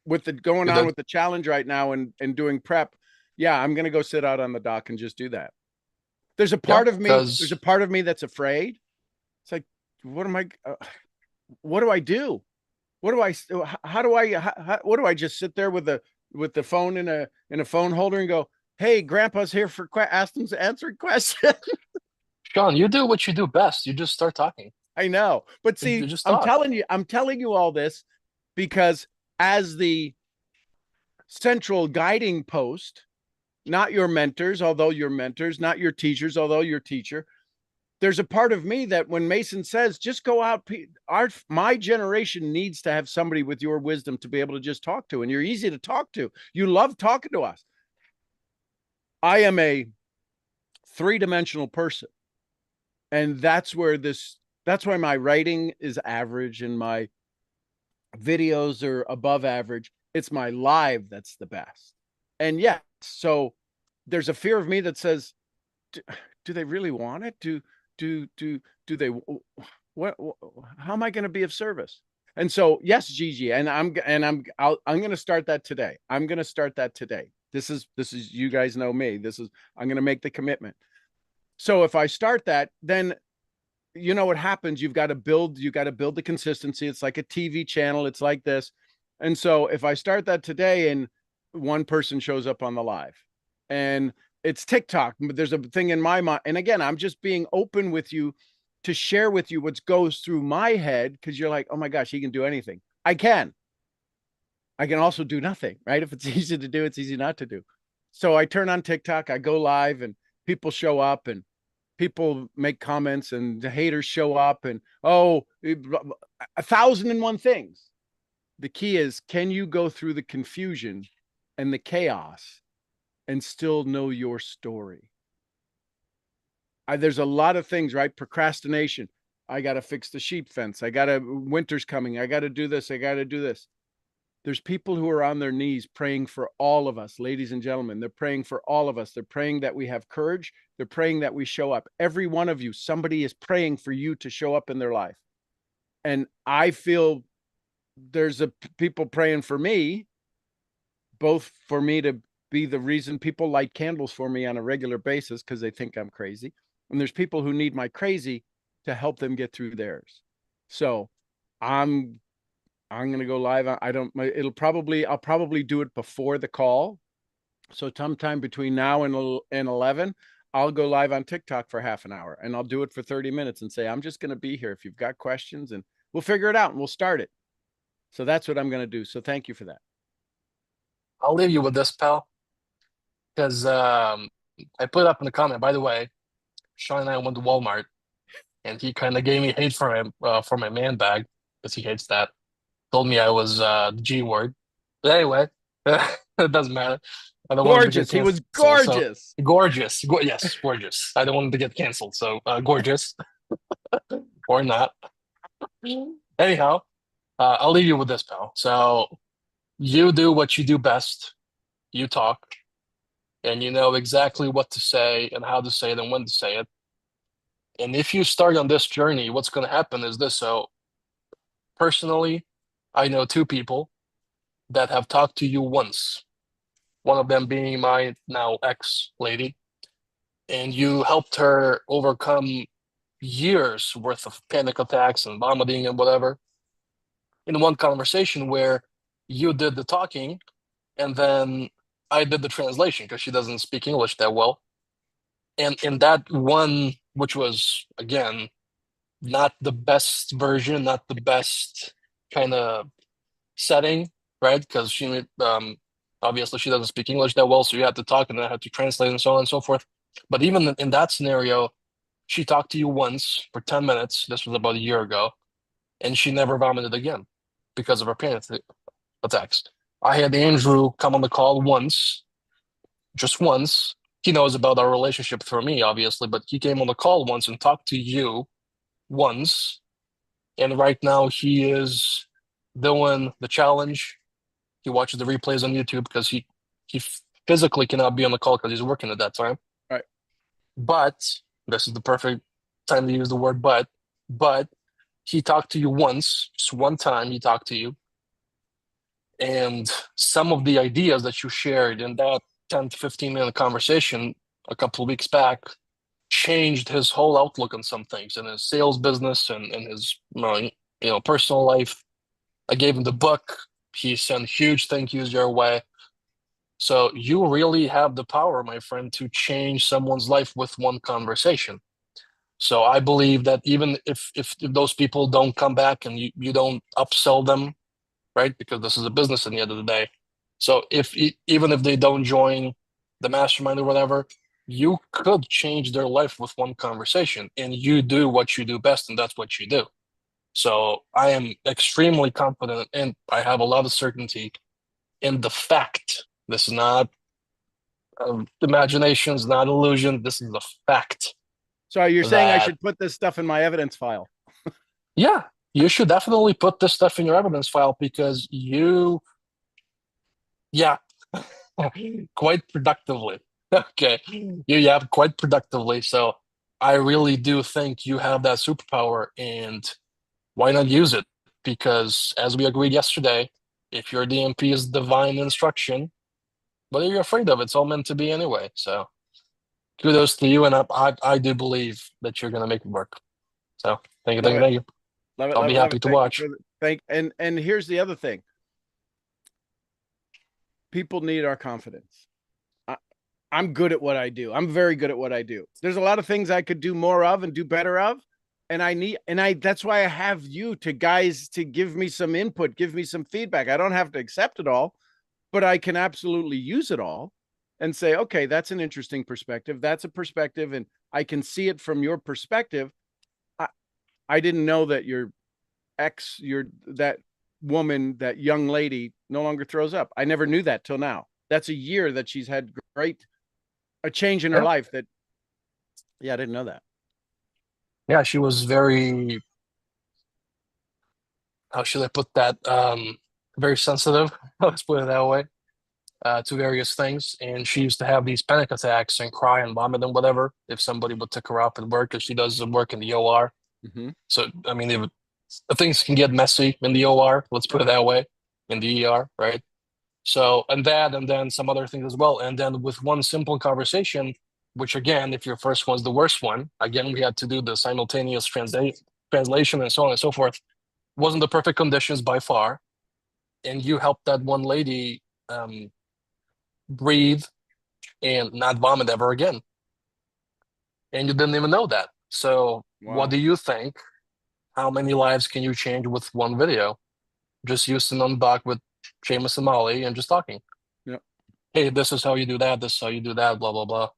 with the going You on did? with the challenge right now and doing prep, yeah, I'm gonna go sit out on the dock and just do that. There's a Yeah, part of me, there's because a part of me that's afraid. It's like, what do I do? What do I, how do I, what do I just sit there with the phone in a phone holder and go, hey, Grandpa's here for ask them to answer questions. Sean, you do what you do best. You just start talking. I know, but You see, just talk. I'm telling you all this because as the central guiding post, not your mentors, although your mentors, not your teachers, although your teacher. There's a part of me that when Mason says, just go out, my generation needs to have somebody with your wisdom to be able to just talk to. And you're easy to talk to. You love talking to us. I am a three-dimensional person. And that's why my writing is average and my videos are above average. It's my live that's the best. And yes, so there's a fear of me that says, do they really want it? Do they what how am I going to be of service? And so yes, Gigi, and I'm going to start that today. I'm going to start that today. This is you guys know me. I'm going to make the commitment. So if I start that, then you know what happens. You got to build the consistency. It's like a TV channel. It's like this. And so if I start that today and one person shows up on the live and it's TikTok, but there's a thing in my mind. And again, I'm just being open with you to share with you what goes through my head because you're like, oh my gosh, he can do anything. I can also do nothing, right? If it's easy to do, it's easy not to do. So I turn on TikTok, I go live and people show up and people make comments and the haters show up and 1,001 things. The key is, can you go through the confusion and the chaos and still know your story? There's a lot of things, right? Procrastination. I got to fix the sheep fence. Winter's coming. I got to do this. I got to do this. There's people who are on their knees praying for all of us, ladies and gentlemen. They're praying for all of us. They're praying that we have courage. They're praying that we show up. Every one of you, somebody is praying for you to show up in their life. And I feel there's people praying for me, both for me to be the reason people light candles for me on a regular basis because they think I'm crazy. And there's people who need my crazy to help them get through theirs. So I'm going to go live. I'll probably do it before the call. So sometime between now and 11, I'll go live on TikTok for half an hour and I'll do it for 30 minutes and say, I'm just going to be here if you've got questions and we'll figure it out and we'll start it. So that's what I'm going to do. So thank you for that. I'll leave you with this, pal, because I put up in the comment, by the way, Sean and I went to Walmart and he kind of gave me hate for my man bag because he hates that. Told me I was the G word. But anyway, it doesn't matter. I don't want him to get Gorgeous. He was canceled. So gorgeous. gorgeous. Yes, gorgeous. I don't want him to get canceled. So gorgeous or not. Anyhow, I'll leave you with this, pal. So you do what you do best. You talk, and you know exactly what to say and how to say it and when to say it. And if you start on this journey, what's going to happen is this. So personally, I know two people that have talked to you once. One of them being my now ex lady, and you helped her overcome years worth of panic attacks and vomiting and whatever in one conversation where you did the talking and then I did the translation because she doesn't speak English that well. And in that one, which was again not the best version, not the best kind of setting, right? Because she obviously she doesn't speak English that well, so you had to talk and then I had to translate and so on and so forth. But even in that scenario, she talked to you once for 10 minutes. This was about a year ago, and she never vomited again because of her panic attacks. I had Andrew come on the call once, just once. He knows about our relationship through me, obviously, but he came on the call once and talked to you once. And right now he is doing the challenge. He watches the replays on YouTube because he physically cannot be on the call because he's working at that time. Right. But this is the perfect time to use the word but he talked to you once, just one time he talked to you, and some of the ideas that you shared in that 10 to 15-minute conversation a couple of weeks back changed his whole outlook on some things in his sales business and his personal life. I gave him the book. He sent huge thank yous your way. So you really have the power, my friend, to change someone's life with one conversation. So I believe that even if those people don't come back and you don't upsell them, right? Because this is a business at the end of the day. So even if they don't join the mastermind or whatever, you could change their life with one conversation, and you do what you do best, and that's what you do. So I am extremely confident, and I have a lot of certainty in the fact. This is not imagination, it's not illusion. This is a fact. So you're saying I that should put this stuff in my evidence file? Yeah, you should definitely put this stuff in your evidence file because yeah, quite productively. Okay, yeah, quite productively. So I really do think you have that superpower, and why not use it? Because as we agreed yesterday, if your DMP is divine instruction, what are you afraid of? It's all meant to be anyway. So kudos to you, and I do believe that you're gonna make it work. So thank you, Love thank you, it. thank you. Love it. I'll Love be it. Love happy it. to Thank you watch. for and here's the other thing. People need our confidence. I'm good at what I do. I'm very good at what I do. There's a lot of things I could do more of and do better of. That's why I have you to give me some input, give me some feedback. I don't have to accept it all, but I can absolutely use it all and say, okay, that's an interesting perspective. That's a perspective. And I can see it from your perspective. I didn't know that that woman, that young lady no longer throws up. I never knew that till now. That's a year that she's had a change in her Yeah. life I didn't know that. Yeah, she was very, how should I put that? Very sensitive, let's put it that way, to various things. And she used to have these panic attacks and cry and vomit and whatever if somebody would take her out at work, because she does work in the OR. Mm-hmm. So, I mean, things can get messy in the OR, let's put it that way, in the ER, right? So, and then some other things as well. And then with one simple conversation, which again, if your first one's the worst one, again, we had to do the simultaneous translation and so on and so forth. Wasn't the perfect conditions by far. And you helped that one lady breathe and not vomit ever again. And you didn't even know that. So, what Wow. do you think? How many lives can you change with one video? Just using unbox with Seamus and Molly and just talking. Yep. Hey, this is how you do that. This is how you do that. Blah blah blah.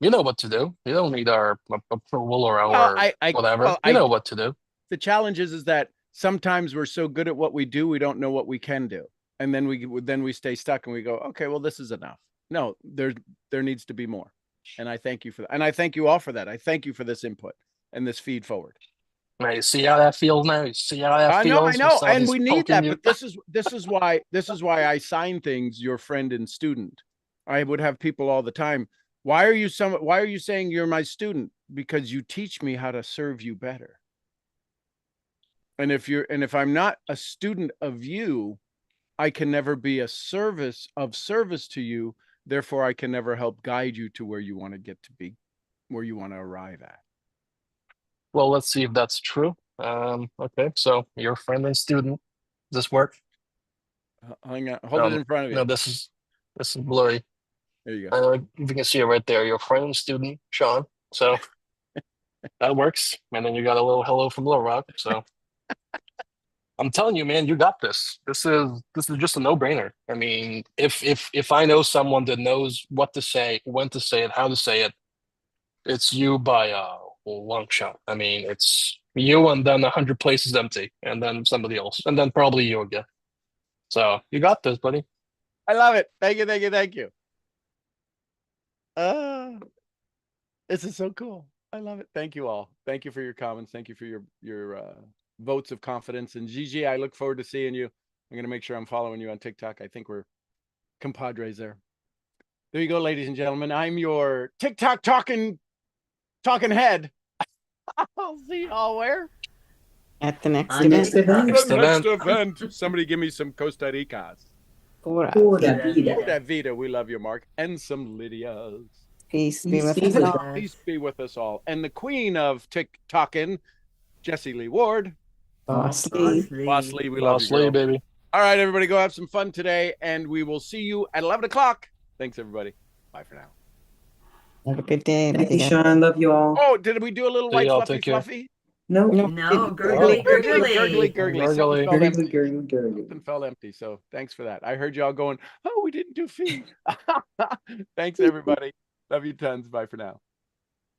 You know what to do. You don't need our approval or Well, our whatever. You know what to do. the challenge is that sometimes we're so good at what we do, we don't know what we can do. And then we stay stuck and we go, okay, well, this is enough. No, there needs to be more. And I thank you for that. And I thank you all for that. I thank you for this input and this feed forward. Now you see how that feels now? You see how that I feels when know. And somebody's we need poking that, you? but this is why I sign things your friend and student. I would have people all the time. Why are you saying you're my student? Because you teach me how to serve you better. And if I'm not a student of you, I can never be a service to you. Therefore, I can never help guide you to where you want to get to be, where you want to arrive at. Well, let's see if that's true. Okay, so your friend and student. Does this work? Hang on, hold it in front of you. No, this is blurry. There you I go. know you can see it right there. Your friend and student, Sean. So that works. And then you got a little hello from Little Rock. So I'm telling you, man, you got this. This is just a no-brainer. I mean, if I know someone that knows what to say, when to say it, how to say it, it's you by a long shot. I mean, it's you and then 100 places empty, and then somebody else, and then probably you again. So you got this, buddy. I love it. Thank you, thank you, thank you. This is so cool. I love it. Thank you all. Thank you for your comments. Thank you for your votes of confidence. And Gigi, I look forward to seeing you. I'm gonna make sure I'm following you on TikTok. I think we're compadres there. There you go, ladies and gentlemen. I'm your TikTok talking head. I'll see y'all where. At the next On next event. event. Next The next event. event. Somebody give me some Costa Ricas. Pura Pura vida. vida. Pura vida. We love you, Mark. And some Lydias. Peace be Peace with be us with all. us. Peace be with us all. And the queen of TikTokin, Jessie Lee Ward. Boss Boss Lee. Boss Lee, we love you, Lastly, girl. baby. All right, everybody, go have some fun today, and we will see you at 11 o'clock. Thanks, everybody. Bye for now. Have a good day. Thank you, guys. Sean. Love you all. Oh, did we do a little See white y'all, fluffy take care. fluffy? No. No, No. gurgly, Gurgly, gurgly. Gurgly. Something felt empty. Gurgly. Something felt empty. So thanks for that. I heard y'all going, oh, we didn't do fee. Thanks, everybody. Love you tons. Bye for now.